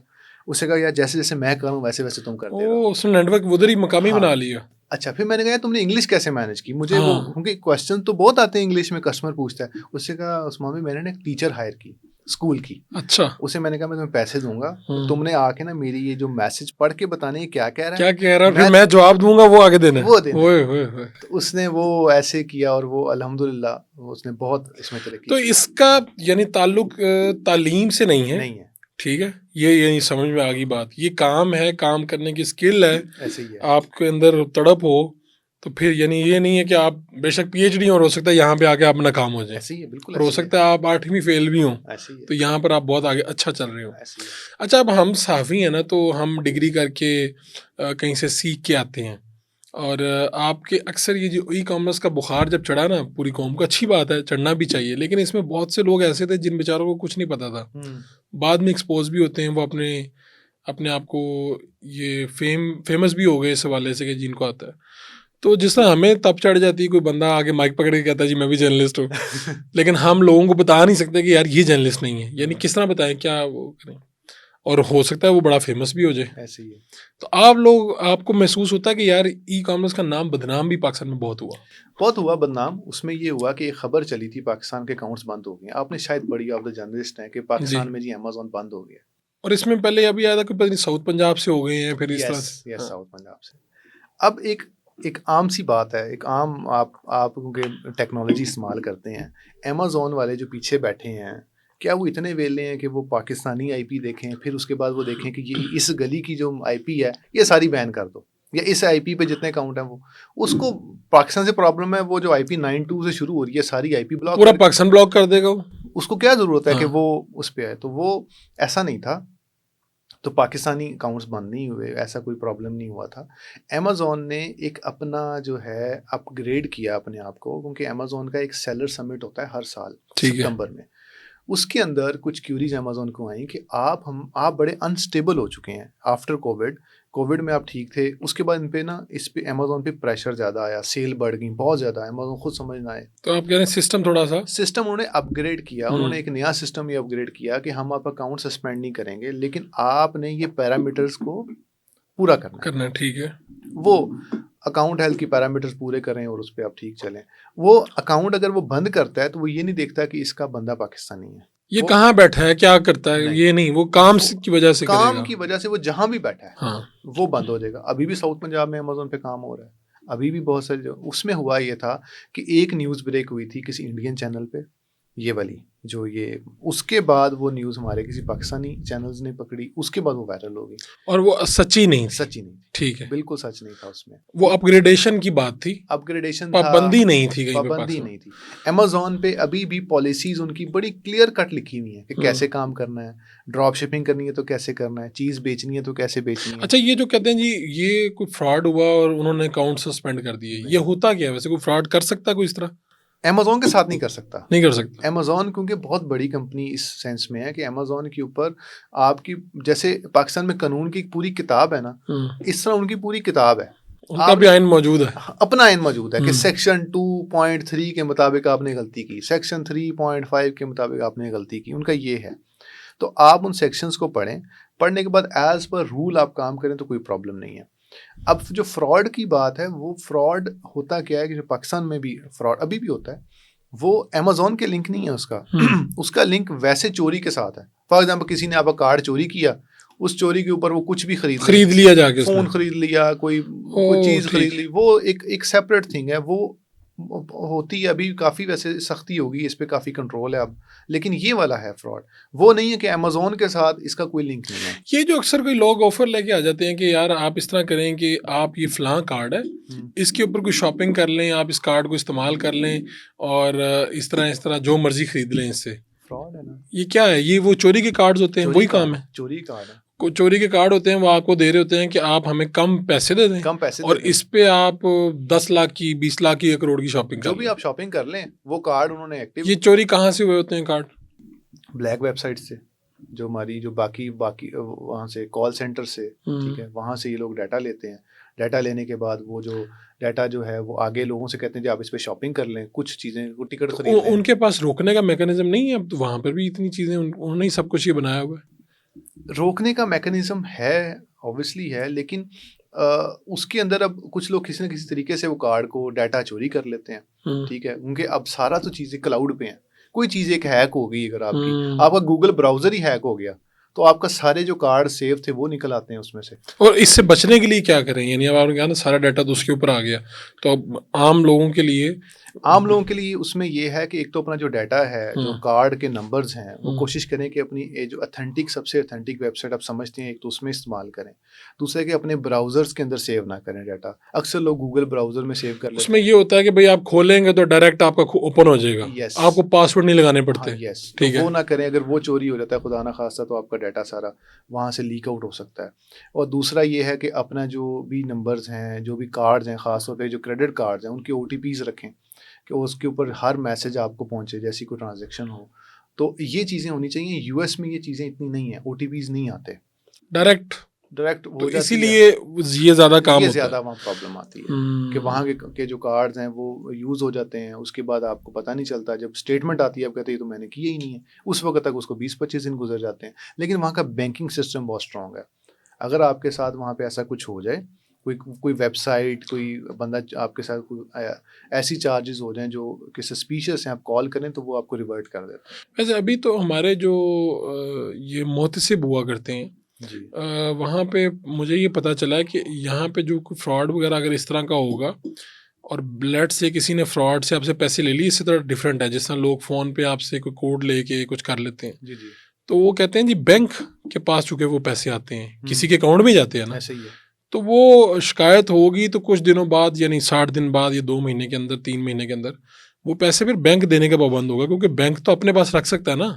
اسے کہا یار جیسے جیسے میں کروں ویسے ویسے تم کرتے رہو. اس نے نیٹ ورک ادھر ہی مقامی بنا لیا. اچھا پھر میں نے کہا تم نے انگلش کیسے مینیج کی. مجھے وہ کیونکہ کوسچن تو بہت آتے ہیں انگلش میں, کسٹمر پوچھتا ہے. اس سے کہا عثمان بھائی میں نے ایک ٹیچر ہائر کی اسکول کی. اچھا. اسے میں نے کہا میں تمہیں پیسے دوں گا, تم نے آ کے نا میری یہ جو میسج پڑھ کے بتانے کیا کہہ رہا ہے, پھر میں جواب دوں گا, وہ آگے دینا. تو اس نے وہ ایسے کیا اور وہ الحمدللہ اس نے بہت اس میں ترقی. تو اس کا یعنی تعلق تعلیم سے نہیں ہے. ٹھیک ہے, یہ یعنی سمجھ میں آ گئی بات. یہ کام ہے, کام کرنے کی اسکل ہے, ایسے ہی ہے. آپ کے اندر تڑپ ہو تو پھر یعنی یہ نہیں ہے کہ آپ بے شک PhD اور ہو سکتا ہے یہاں پہ آ کے آپ ناکام ہو جائیں. ایسے ہی ہے, بالکل. اور ہو سکتا ہے آپ 8ویں فیل بھی ہوں, تو یہاں پر آپ بہت آگے اچھا چل رہے ہو. اچھا اب ہم صحافی ہیں نا, تو ہم ڈگری کر کے کہیں سے سیکھ کے آتے ہیں, اور آپ کے اکثر یہ جو E-commerce کا بخار جب چڑھا نا پوری قوم کو, اچھی بات ہے چڑھنا بھی چاہیے, لیکن اس میں بہت سے لوگ ایسے تھے جن بیچاروں کو کچھ نہیں پتا تھا, بعد میں ایکسپوز بھی ہوتے ہیں, وہ اپنے آپ کو یہ فیمس بھی ہو گئے اس حوالے سے کہ جن کو آتا ہے. تو جس طرح ہمیں تب چڑھ جاتی ہے, کوئی بندہ آگے مائک پکڑ کے کہتا ہے جی میں بھی جرنلسٹ ہوں, لیکن ہم لوگوں کو بتا نہیں سکتے کہ یار یہ جرنلسٹ نہیں ہے, یعنی کس طرح بتائیں, کیا وہ کریں, اور ہو سکتا ہے وہ بڑا فیمس بھی ہو جائے. ایسے ہی ہے. تو آپ کو محسوس ہوتا ہے کہ یار E-commerce کا نام بدنام بھی پاکستان میں بہت ہوا بدنام. اس میں یہ ہوا کہ ایک خبر چلی تھی پاکستان کے اکاؤنٹس بند ہو گئے. آپ نے شاید پڑھی, آپ جرنلسٹ ہیں, کہ پاکستان میں جی Amazon بند ہو گیا. اور اس میں پہلے ابھی آیا تھا کہ پتہ نہیں ساؤتھ پنجاب سے ہو گئے ہیں, پھر اس طرح سے ساؤتھ پنجاب سے. اب ایک عام سی بات ہے, ایک عام آپ کیونکہ ٹیکنالوجی استعمال کرتے ہیں, Amazon والے جو پیچھے بیٹھے ہیں کیا وہ اتنے ویلے ہیں کہ وہ پاکستانی IP دیکھیں, پھر اس کے بعد وہ دیکھیں کہ یہ اس گلی کی جو IP ہے یہ ساری بین کر دو, یا اس IP پہ جتنے اکاؤنٹ ہیں وہ, اس کو پاکستان سے پرابلم ہے, وہ جو IP 92 سے شروع ہو رہی ہے ساری IP بلاک, پورا پاکستان بلاک کر دے گا. اس کو کیا ضرورت ہے کہ وہ اس پہ آئے. تو وہ ایسا نہیں تھا, تو پاکستانی اکاؤنٹس بند نہیں ہوئے, ایسا کوئی پرابلم نہیں ہوا تھا. Amazon نے ایک اپنا جو ہے اپ گریڈ کیا اپنے آپ کو, کیونکہ Amazon کا ایک سیلر سمٹ ہوتا ہے ہر سال ستمبر میں. اس کے اندر کچھ کیوریز Amazon کو آئیں کہ آپ بڑے انسٹیبل ہو چکے ہیں آفٹر کووڈ میں آپ ٹھیک تھے, اس کے بعد ان پہ نا اس پہ Amazon پہ پریشر زیادہ آیا, سیل بڑھ گئی بہت زیادہ, Amazon خود سمجھ نہ آئے. تو آپ کہہ رہے ہیں سسٹم انہوں نے اپ گریڈ کیا, انہوں نے ایک نیا سسٹم یہ اپ گریڈ کیا کہ ہم آپ اکاؤنٹ سسپینڈ نہیں کریں گے, لیکن آپ نے یہ پیرامیٹرز کو پورا کرنا ہے. ٹھیک ہے, وہ اکاؤنٹ ہیلتھ کی پیرامیٹرز پورے کریں اور اس پہ آپ ٹھیک چلیں. وہ اکاؤنٹ اگر وہ بند کرتا ہے تو وہ یہ نہیں دیکھتا کہ اس کا بندہ پاکستانی ہے, یہ کہاں بیٹھا ہے, کیا کرتا ہے, یہ نہیں, وہ کام کی وجہ سے کرے گا, کام کی وجہ سے وہ جہاں بھی بیٹھا ہے ہاں وہ بند ہو جائے گا. ابھی بھی ساؤتھ پنجاب میں امیزون پہ کام ہو رہا ہے, ابھی بھی بہت سارے. اس میں ہوا یہ تھا کہ ایک نیوز بریک ہوئی تھی کسی انڈین چینل پہ, یہ والی جو یہ, اس کے بعد وہ نیوز ہمارے کسی پاکستانی چینلز نے پکڑی, اس کے بعد وہ وائرل ہو گئی, اور وہ سچی نہیں, سچی نہیں, ٹھیک ہے, بالکل سچ نہیں تھا اس میں. وہ اپ گریڈیشن کی بات تھی, اپ گریڈیشن, پابندی نہیں تھی, کہیں پہ پابندی نہیں تھی. امیزون پہ ابھی بھی پالیسیز ان کی بڑی کلیئر کٹ لکھی ہوئی ہیں کہ کیسے کام کرنا ہے, ڈراپ شپنگ کرنی ہے تو کیسے کرنا ہے, چیز بیچنی ہے تو کیسے بیچنی ہے. اچھا, یہ جو کہتے ہیں جی یہ کوئی فراڈ ہوا اور انہوں نے اکاؤنٹ سسپینڈ کر دیے, یہ ہوتا کیا ہے ویسے, کوئی فراڈ کر سکتا ہے کوئی اس طرح؟ امیزون کے ساتھ نہیں کر سکتا, نہیں کر سکتا. امیزون کیونکہ بہت بڑی کمپنی اس سینس میں ہے کہ امیزون کے اوپر آپ کی, جیسے پاکستان میں قانون کی پوری کتاب ہے نا, اس طرح ان کی پوری کتاب ہے, ان کا بھی آئین موجود ہے, اپنا آئین موجود ہے کہ سیکشن 2.3 کے مطابق آپ نے غلطی کی, سیکشن 3.5 کے مطابق آپ نے غلطی کی, ان کا یہ ہے. تو آپ ان سیکشنز کو پڑھیں, پڑھنے کے بعد ایز پر رول آپ کام کریں تو کوئی پرابلم نہیں ہے. اب جو فراڈ کی بات ہے, وہ فراڈ ہوتا کیا ہے کہ جو پاکستان میں بھی فراڈ ابھی بھی ہوتا ہے, وہ امیزون کے لنک نہیں ہے اس کا, اس کا لنک ویسے چوری کے ساتھ ہے. فار ایگزامپل کسی نے آپ کا کارڈ چوری کیا, اس چوری کے اوپر وہ کچھ بھی خرید لیا جا کے, فون خرید لیا, کوئی چیز خرید لی, وہ ایک سیپریٹ تھنگ ہے, وہ ہوتی ہے. ابھی کافی ویسے سختی ہوگی اس پہ, کافی کنٹرول ہے اب, لیکن یہ والا ہے فراڈ, وہ نہیں ہے کہ امیزون کے ساتھ اس کا کوئی لنک نہیں ہے. یہ جو اکثر کوئی لوگ آفر لے کے آ جاتے ہیں کہ یار آپ اس طرح کریں کہ آپ یہ فلاں کارڈ ہے, اس کے اوپر کوئی شاپنگ کر لیں, آپ اس کارڈ کو استعمال کر لیں اور اس طرح جو مرضی خرید لیں, اس سے فراڈ ہے نا. یہ کیا ہے, یہ وہ چوری کے کارڈز ہوتے ہیں, وہی کام ہے, چوری کارڈ ہے. چوری کے کارڈ ہوتے ہیں, وہ آپ کو دے رہے ہوتے ہیں کہ آپ ہمیں کم پیسے دے دیں, اور اس پہ آپ 10 لاکھ کی, 20 لاکھ کی, 1 کروڑ کی شاپنگ جو بھی آپ شاپنگ کر لیں, وہ کارڈ انہوں نے ایکٹیو. یہ چوری کہاں سے ہوئے ہوتے ہیں کارڈ؟ بلیک ویب سائٹ سے, جو ہماری جو باقی وہاں سے کال سینٹر سے, ٹھیک ہے, وہاں سے یہ لوگ ڈیٹا لیتے ہیں. ڈیٹا لینے کے بعد وہ جو ڈیٹا جو ہے وہ آگے لوگوں سے کہتے ہیں کہ آپ اس پہ شاپنگ کر لیں, کچھ چیزیں, ٹکٹ خرید لیں. ان کے پاس روکنے کا میکانزم نہیں ہے اب تو, وہاں پر بھی اتنی چیزیں انہوں نے سب کچھ یہ بنایا ہوا ہے. روکنے کا میکانزم ہے, اوبویسلی ہے, لیکن اس کے اندر اب کچھ لوگ کسی نہ کسی طریقے سے وہ کارڈ کو ڈیٹا چوری کر لیتے ہیں, ٹھیک ہے, کیونکہ اب سارا تو چیزیں کلاؤڈ پہ ہیں. کوئی چیز ایک ہیک ہو گئی, اگر آپ کا گوگل براؤزر ہی ہیک ہو گیا تو آپ کا سارے جو کارڈ سیو تھے وہ نکل آتے ہیں اس میں سے. اور اس سے بچنے کے لیے کیا کریں, یعنی اب آپ نے کہا نا سارا ڈیٹا تو اس کے اوپر آ گیا, تو اب عام لوگوں کے لیے اس میں یہ ہے کہ ایک تو اپنا جو ڈیٹا ہے, جو کارڈ کے نمبرز ہیں, وہ کوشش کریں کہ اپنی جو اتھینٹک, سب سے اتھینٹک ویب سائٹ آپ سمجھتے ہیں ایک تو اس میں استعمال کریں. دوسرے کہ اپنے براؤزرز کے اندر سیو نہ کریں ڈیٹا. اکثر لوگ گوگل براؤزر میں سیو کر لیتے ہیں. اس میں یہ ہوتا ہے کہ بھائی آپ کھولیں گے تو ڈائریکٹ آپ کا اوپن ہو جائے گا, آپ کو پاسورڈ نہیں لگانے پڑتے. ٹھیک ہے, وہ نہ کریں. اگر وہ چوری ہو جاتا ہے خدا نہ خواستہ, تو آپ کا ڈیٹا سارا وہاں سے لیک آؤٹ ہو سکتا ہے. اور دوسرا یہ ہے کہ اپنا جو بھی نمبرز ہیں, جو بھی کارڈز ہیں, خاص طور پہ جو کریڈٹ کارڈز ہیں, ان کے OTPs رکھیں کہ اس کے اوپر ہر میسج آپ کو پہنچے جیسی کوئی ٹرانزیکشن ہو. تو یہ چیزیں ہونی چاہیے. US میں یہ چیزیں اتنی نہیں ہیں, OTPs نہیں آتے, ڈائریکٹ ہو جاتی. اسی لیے یہ زیادہ کام ہوتا ہے, زیادہ وہاں پرابلم آتی ہے کہ وہاں کے جو کارڈز ہیں وہ یوز ہو جاتے ہیں. اس کے بعد آپ کو پتہ نہیں چلتا, جب اسٹیٹمنٹ آتی ہے آپ کہتے ہیں تو میں نے کیا ہی نہیں ہے, اس وقت تک اس کو 20-25 دن گزر جاتے ہیں. لیکن وہاں کا بینکنگ سسٹم بہت اسٹرانگ ہے. اگر آپ کے ساتھ وہاں پہ ایسا کچھ ہو جائے, کوئی ویب سائٹ, کوئی بندہ آپ کے ساتھ کوئی ایسی چارجز ہو جائیں جو کہ سسپیشیس ہیں, آپ کال کریں تو وہ آپ کو ریورٹ کر دیتے ہیں. ویسے ابھی تو ہمارے جو یہ محتسب ہوا کرتے ہیں, جی, وہاں پہ مجھے یہ پتہ چلا کہ یہاں پہ جو کوئی فراڈ وغیرہ اگر اس طرح کا ہوگا, اور لیٹ سے کسی نے فراڈ سے آپ سے پیسے لے لیے, اسی طرح ڈفرینٹ ہے. جس طرح لوگ فون پہ آپ سے کوئی کوڈ لے کے کچھ کر لیتے ہیں, جی, جی, تو وہ کہتے ہیں جی بینک کے پاس چونکہ وہ پیسے آتے ہیں, کسی کے اکاؤنٹ میں جاتے ہیں نا, ایسا ہی ہے. تو وہ شکایت ہوگی تو کچھ دنوں بعد, یعنی 60 دن بعد یا 2 مہینے کے اندر, 3 مہینے کے اندر, وہ پیسے پھر بینک دینے کا پابند ہوگا, کیونکہ بینک تو اپنے پاس رکھ سکتا ہے نا,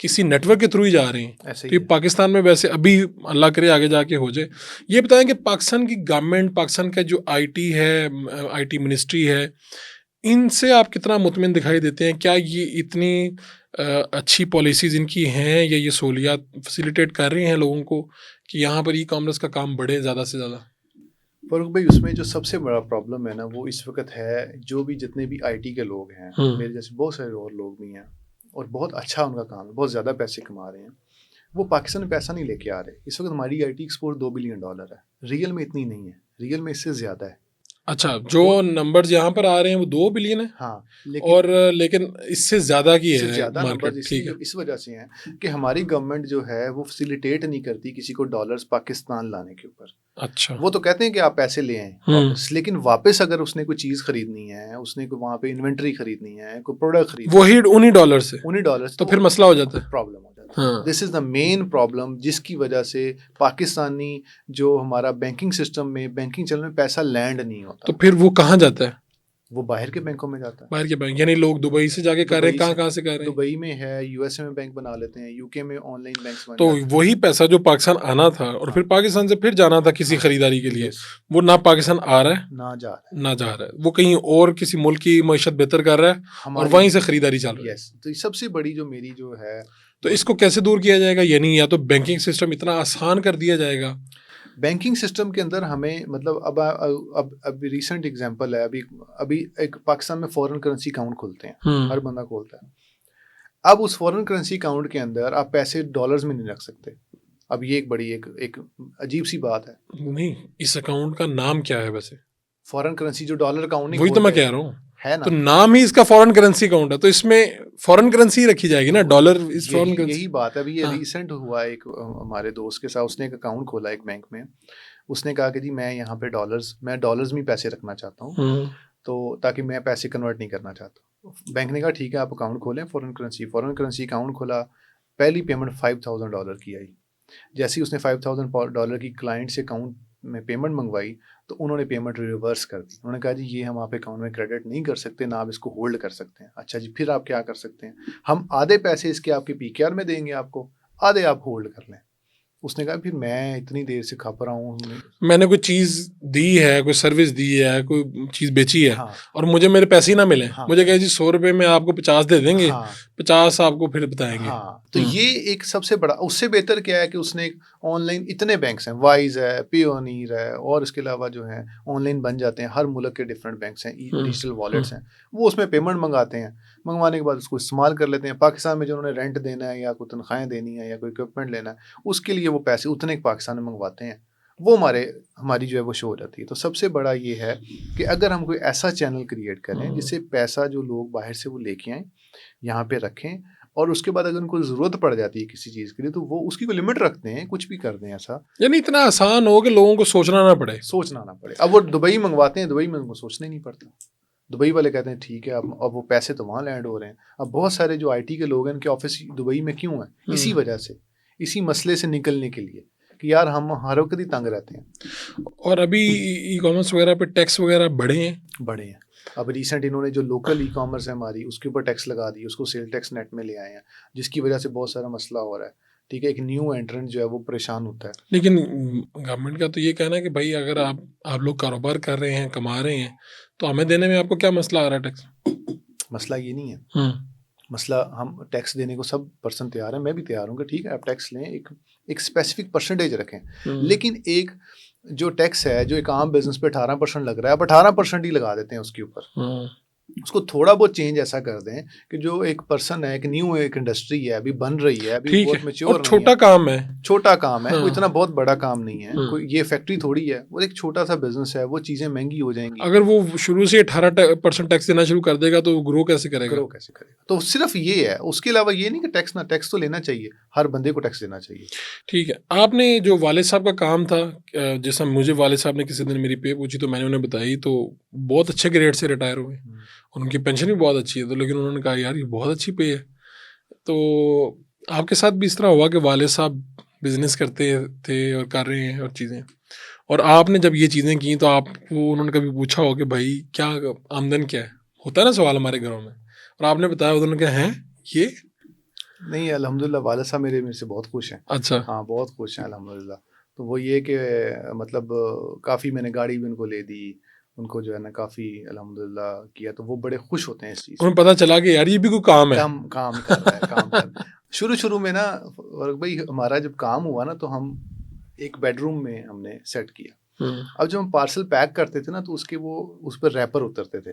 کسی نیٹ ورک کے تھرو ہی جا رہے ہیں. تو یہ پاکستان میں ویسے ابھی اللہ کرے آگے جا کے ہو جائے. یہ بتائیں کہ پاکستان کی گورنمنٹ, پاکستان کا جو IT ہے, IT منسٹری ہے, ان سے آپ کتنا مطمئن دکھائی دیتے ہیں؟ کیا یہ اتنی اچھی پالیسیز ان کی ہیں, یا یہ سہولیات فیسیلیٹیٹ کر رہے ہیں لوگوں کو کہ یہاں پر کامرس کا کام بڑھے زیادہ سے زیادہ؟ فاروق بھائی, اس میں جو سب سے بڑا پرابلم ہے نا, وہ اس وقت ہے جو بھی جتنے بھی IT کے لوگ ہیں, میرے جیسے بہت سارے اور لوگ بھی ہیں, اور بہت اچھا ان کا کام ہے, بہت زیادہ پیسے کما رہے ہیں, وہ پاکستان میں پیسہ نہیں لے کے آ رہے. اس وقت ہماری IT ایکسپورٹ $2 بلین ہے, ریئل میں اتنی نہیں ہے, ریئل میں اس سے زیادہ ہے. اچھا جو نمبر یہاں پر آ رہے ہیں وہ 2 بلین ہے. ہاں اور لیکن اس سے زیادہ کی ہے زیادہ نمبر ٹھیک ہے اس وجہ سے ہیں کہ ہماری گورنمنٹ جو ہے وہ فیسیلیٹیٹ نہیں کرتی کسی کو ڈالرز پاکستان لانے کے اوپر. اچھا وہ تو کہتے ہیں کہ آپ پیسے لے آئیں واپس, لیکن واپس اگر اس نے کوئی چیز خریدنی ہے, اس نے کوئی وہاں پہ انوینٹری خریدنی ہے, کوئی پروڈکٹ خریدنا وہی انہی ڈالر سے, انہی ڈالر تو پھر مسئلہ ہو جاتا ہے, پرابلم ہو جاتا ہے. دس از دا مین پرابلم جس کی وجہ سے پاکستانی جو ہمارا بینکنگ سسٹم میں بینکنگ چلنے میں پیسہ لینڈ نہیں ہوتا. تو پھر وہ کہاں جاتا ہے؟ وہ باہر کے بینکوں میں جاتا ہے. باہر کے بینک یعنی لوگ دبئی سے جا کے کر رہے ہیں, کہاں سے کر رہے ہیں؟ دبئی میں ہے, یو ایس اے میں بینک بنا لیتے ہیں, یو کے میں آن لائن بینکس. تو وہی پیسہ جو پاکستان آنا تھا اور پھر پاکستان سے پھر جانا تھا کسی خریداری کے لیے, وہ نہ پاکستان آ رہا ہے نہ جا رہا ہے, وہ کہیں اور کسی ملک کی معیشت بہتر کر رہا ہے اور وہیں سے خریداری چل رہی ہے. تو سب سے بڑی جو میری جو ہے, تو اس کو کیسے دور کیا جائے گا؟ یعنی یا تو بینکنگ سسٹم اتنا آسان کر دیا جائے گا. بینکنگ سسٹم کے اندر ہمیں مطلب اب ریسنٹ اگزامپل ہے, ابھی ایک پاکستان میں فورن کرنسی اکاؤنٹ کھولتے ہیں, ہر بندہ کھولتا ہے. اب اس فورن کرنسی اکاؤنٹ کے اندر آپ پیسے ڈالرز میں نہیں رکھ سکتے. اب یہ ایک بڑی ایک عجیب سی بات ہے. نہیں, اس اکاؤنٹ کا نام کیا ہے ویسے؟ فورن کرنسی جو ڈالر اکاؤنٹ نہیں, وہی تو میں کہہ رہا ہوں ہے نا, تو نام ہی اس کا فورن کرنسی اکاؤنٹ ہے, تو اس میں فورن کرنسی رکھی جائے گی نا, ڈالر اس فورن کرنسی. یہی بات ہے. ابھی یہ ریسنٹ ہوا ایک ہمارے دوست کے ساتھ, اس نے ایک اکاؤنٹ کھولا ایک بینک میں. اس نے کہا کہ جی میں یہاں پہ ڈالرز میں پیسے رکھنا چاہتا ہوں, تو تاکہ میں پیسے کنورٹ نہیں کرنا چاہتا. بینک نے کہا ٹھیک ہے آپ اکاؤنٹ کھولیں فورن کرنسی اکاؤنٹ کھولا. پہلی پیمنٹ $5,000 کی آئی. جیسے ہی اس نے $5,000 کی کلائنٹ سے اکاؤنٹ میں پیمنٹ منگوائی تو انہوں نے پیمنٹ ریورس کر دی. انہوں نے کہا جی یہ ہم آپ اکاؤنٹ میں کریڈٹ نہیں کر سکتے, نہ آپ اس کو ہولڈ کر سکتے ہیں. اچھا جی پھر آپ کیا کر سکتے ہیں, ہم آدھے پیسے اس کے آپ کے پی کے آر میں دیں گے آپ کو, آدھے آپ ہولڈ کر لیں. اس نے کہا پھر میں اتنی دیر سے کھپ رہا ہوں, میں نے کوئی چیز دی ہے, کوئی سروس دی ہے, کوئی چیز بیچی ہے, اور مجھے میرے پیسے ہی نہ ملے, مجھے کہا جی $100 میں آپ کو 50 دے دیں گے, 50 آپ کو پھر بتائیں گے. تو یہ ایک سب سے بڑا, اس سے بہتر کیا ہے کہ اس نے آن لائن اتنے بینکس ہیں, وائز ہے, پیونیر ہے, اور اس کے علاوہ جو ہیں آن لائن بن جاتے ہیں, ہر ملک کے ڈفرینٹ بینکس ہیں, ڈیجیٹل والیٹس ہیں, وہ اس میں پیمنٹ منگاتے ہیں. منگوانے کے بعد اس کو استعمال کر لیتے ہیں. پاکستان میں جو انہوں نے رینٹ دینا ہے یا کوئی تنخواہیں دینی ہے یا کوئی اکوپمنٹ لینا ہے, اس کے لیے وہ پیسے اتنے پاکستان میں منگواتے ہیں, وہ ہماری جو ہے وہ شو ہو جاتی ہے. تو سب سے بڑا یہ ہے کہ اگر ہم کوئی ایسا چینل کریٹ کریں جس سے پیسہ جو لوگ باہر سے وہ لے کے آئیں, یہاں پہ رکھیں, اور اس کے بعد اگر ان کو ضرورت پڑ جاتی ہے کسی چیز کے لیے تو وہ اس کی کوئی لمٹ رکھتے ہیں, کچھ بھی کر دیں ایسا, یعنی اتنا آسان ہو کہ لوگوں کو سوچنا نہ پڑے. اب وہ دبئی منگواتے ہیں, دبئی میں ان کو سوچنا ہی نہیں پڑتا. دبئی والے کہتے ہیں ٹھیک ہے, اب وہ پیسے تو وہاں لینڈ ہو رہے ہیں. اب بہت سارے جو آئی ٹی کے لوگ ہیں ان کے آفس دبئی میں کیوں ہیں؟ اسی وجہ سے, اسی مسئلے سے نکلنے کے لیے کہ یار ہم ہر وقت ہی تنگ رہتے ہیں. اور ابھی ای کامرس وغیرہ پہ ٹیکس وغیرہ بڑھے ہیں. اب ریسنٹ انہوں نے جو لوکل ای کامرس ہے ہماری, اس کے اوپر ٹیکس لگا دی, اس کو سیل ٹیکس نیٹ میں لے آئے ہیں, جس کی وجہ سے بہت سارا مسئلہ ہو رہا ہے. ٹھیک ہے, ایک نیو انٹرنٹ جو ہے وہ پریشان ہوتا ہے. لیکن گورنمنٹ کا تو یہ کہنا ہے کہ بھائی اگر آپ لوگ کاروبار کر رہے ہیں, کما رہے ہیں, تو ہمیں دینے میں آپ کو کیا مسئلہ آ رہا ہے ٹیکس؟ مسئلہ یہ نہیں ہے. مسئلہ ہم ٹیکس دینے کو سب پرسن تیار ہیں, میں بھی تیار ہوں کہ ٹھیک ہے آپ ٹیکس لیں, ایک اسپیسیفک پرسنٹیج رکھیں, لیکن ایک جو ٹیکس ہے جو ایک عام بزنس پہ 18% لگ رہا ہے, آپ 18% ہی لگا دیتے ہیں اس کے اوپر. اس کو تھوڑا بہت چینج ایسا کر دیں کہ جو ایک پرسن ہے, ایک نیو ایک انڈسٹری ہے, ابھی بن رہی ہے, ابھی بہت میچور نہیں ہے, چھوٹا کام ہے, کوئی اتنا بہت بڑا کام نہیں ہے, کوئی یہ فیکٹری تھوڑی ہے, وہ ایک چھوٹا سا بزنس ہے, وہ چیزیں مہنگی ہو جائیں گی. اگر وہ شروع سے 18% ٹیکس دینا شروع کر دے گا تو وہ گرو کیسے کرے گا؟ تو صرف یہ ہے, اس کے علاوہ یہ نہیں کہ ٹیکس تو لینا چاہیے, ہر بندے کو ٹیکس دینا چاہیے. ٹھیک ہے. آپ نے جو والد صاحب کا کام تھا, جیسا مجھے والد صاحب نے کسی دن میری پے پوچھی تو میں نے انہیں بتائی, تو بہت اچھے گریڈ سے ریٹائر ہوئے, اور ان کی پینشن بھی بہت اچھی ہے, تو لیکن انہوں نے کہا یار یہ بہت اچھی پے ہے. تو آپ کے ساتھ بھی اس طرح ہوا کہ والد صاحب بزنس کرتے تھے اور کر رہے ہیں اور چیزیں, اور آپ نے جب یہ چیزیں کی تو آپ کو انہوں نے کبھی پوچھا ہو کہ بھائی کیا آمدن کیا ہے؟ ہوتا ہے نا سوال ہمارے گھروں میں, اور آپ نے بتایا انہوں نے کہا ہیں یہ نہیں, الحمدللہ والد صاحب میرے سے بہت خوش ہیں. اچھا, ہاں بہت خوش ہیں الحمدللہ. تو وہ یہ کہ مطلب کافی میں نے گاڑی بھی ان کو لے دی, ان کو جو ہے نا کافی الحمدللہ کیا, تو وہ بڑے خوش ہوتے ہیں اس چیز. انہیں پتہ چلا کہ یار یہ بھی کوئی کام ہے, کام کر رہا ہے, کام کر. شروع میں نا بھائی ہمارا جب کام ہوا نا تو ہم ایک بیڈ روم میں ہم نے سیٹ کیا. اب جب ہم پارسل پیک کرتے تھے نا تو اس کے وہ اس پر ریپر اترتے تھے,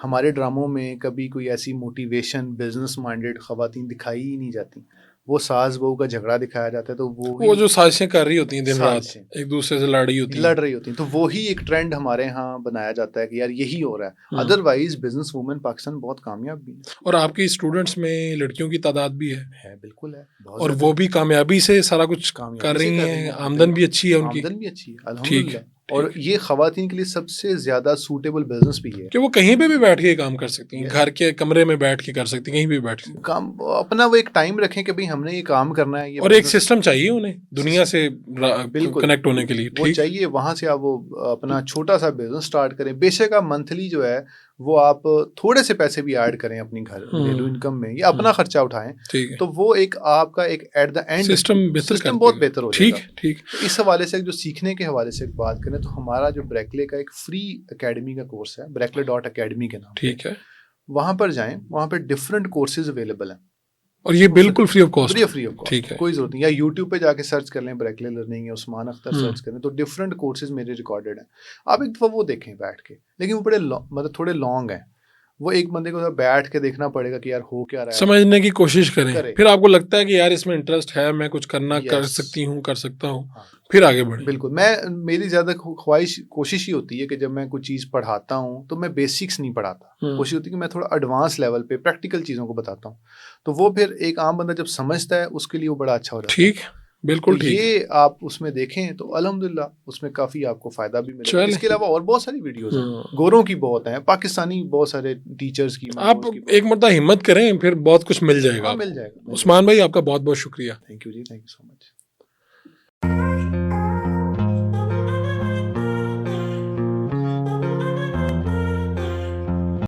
ہمارے ڈراموں میں کبھی کوئی ایسی موٹیویشن بزنس مائنڈیڈ خواتین دکھائی ہی نہیں جاتی. وہ ساس بہو کا جھگڑا دکھایا جاتا ہے تو وہ جو سازشیں کر رہی ہوتی ہیں دن رات ایک دوسرے سے لڑ رہی ہوتی ہیں تو وہی ایک ٹرینڈ ہمارے ہاں بنایا جاتا ہے کہ یار یہی ہو رہا ہے. Other wise business woman Pakistan بہت کامیاب بھی ہے. اور آپ کی اسٹوڈنٹس میں لڑکیوں کی تعداد بھی ہے بالکل ہے, اور وہ بھی کامیابی سے سارا کچھ کر رہی ہیں, آمدن بھی اچھی ہے ان کی, آمدن بھی اچھی ہے الحمدللہ. اور یہ خواتین کے لیے سب سے زیادہ سوٹیبل بزنس بھی ہے کہ وہ کہیں پہ بھی بیٹھ کے کام کر سکتی ہیں, گھر کے کمرے میں بیٹھ کے کر سکتی ہیں, کہیں بھی بیٹھ کے کام اپنا وہ ایک ٹائم رکھیں کہ بھئی ہم نے یہ کام کرنا ہے. اور ایک سسٹم چاہیے انہیں دنیا سے کنیکٹ ہونے کے لیے, وہ چاہیے. وہاں سے آپ وہ اپنا چھوٹا سا بزنس سٹارٹ کریں. بے شک آپ منتھلی جو ہے وہ آپ تھوڑے سے پیسے بھی ایڈ کریں اپنی گھریلو انکم میں یا اپنا خرچہ اٹھائیں تو وہ ایک آپ کا ایک ایٹ دا اینڈ سسٹم بہت بہتر ہو جائے گا. اس حوالے سے جو سیکھنے کے حوالے سے بات کریں تو ہمارا جو بریکلے کا ایک فری اکیڈمی کا کورس ہے, brekle.academy کے نام, ٹھیک ہے, وہاں پر جائیں. وہاں پہ ڈفرینٹ کورسز اویلیبل ہیں اور یہ بالکل فری آف کاسٹ, ٹھیک ہے, کوئی ضرورت نہیں. یا یوٹیوب پہ جا کے سرچ کر لیں بریکلے لرننگ یا عثمان اختر سرچ کریں تو ڈفرینٹ کورسز میرے ریکارڈڈ ہیں. آپ ایک دفعہ وہ دیکھیں بیٹھ کے, لیکن وہ بڑے مطلب تھوڑے لانگ ہیں. وہ ایک بندے کو بیٹھ کے دیکھنا پڑے گا کہ یار ہو کیا رہا ہے, سمجھنے کی کوشش کریں. پھر آپ کو لگتا ہے کہ یار اس میں انٹرسٹ ہے, میں کچھ کرنا کر سکتی ہوں, کر سکتا ہوں, پھر آگے بڑھیں. بالکل. میری زیادہ کوشش ہی ہوتی ہے کہ جب میں کوئی چیز پڑھاتا ہوں تو میں بیسکس نہیں پڑھاتا. کوشش ہوتی ہے کہ میں تھوڑا ایڈوانس لیول پہ پریکٹیکل چیزوں کو بتاتا ہوں. تو وہ پھر ایک عام بندہ جب سمجھتا ہے اس کے لیے وہ بڑا اچھا ہو جاتا ہے. ٹھیک, بالکل ٹھیک. یہ آپ اس میں دیکھیں تو الحمدللہ اس میں کافی آپ کو فائدہ بھی ملے گا. اس کے علاوہ اور بہت ساری ویڈیوز ہیں, گوروں کی بہت ہیں, پاکستانی بہت سارے ٹیچرز کی. آپ ایک مرتبہ ہمت کریں, پھر بہت کچھ مل جائے گا. مل جائے گا. عثمان بھائی آپ کا بہت بہت شکریہ. Thank you ji, thank you so much.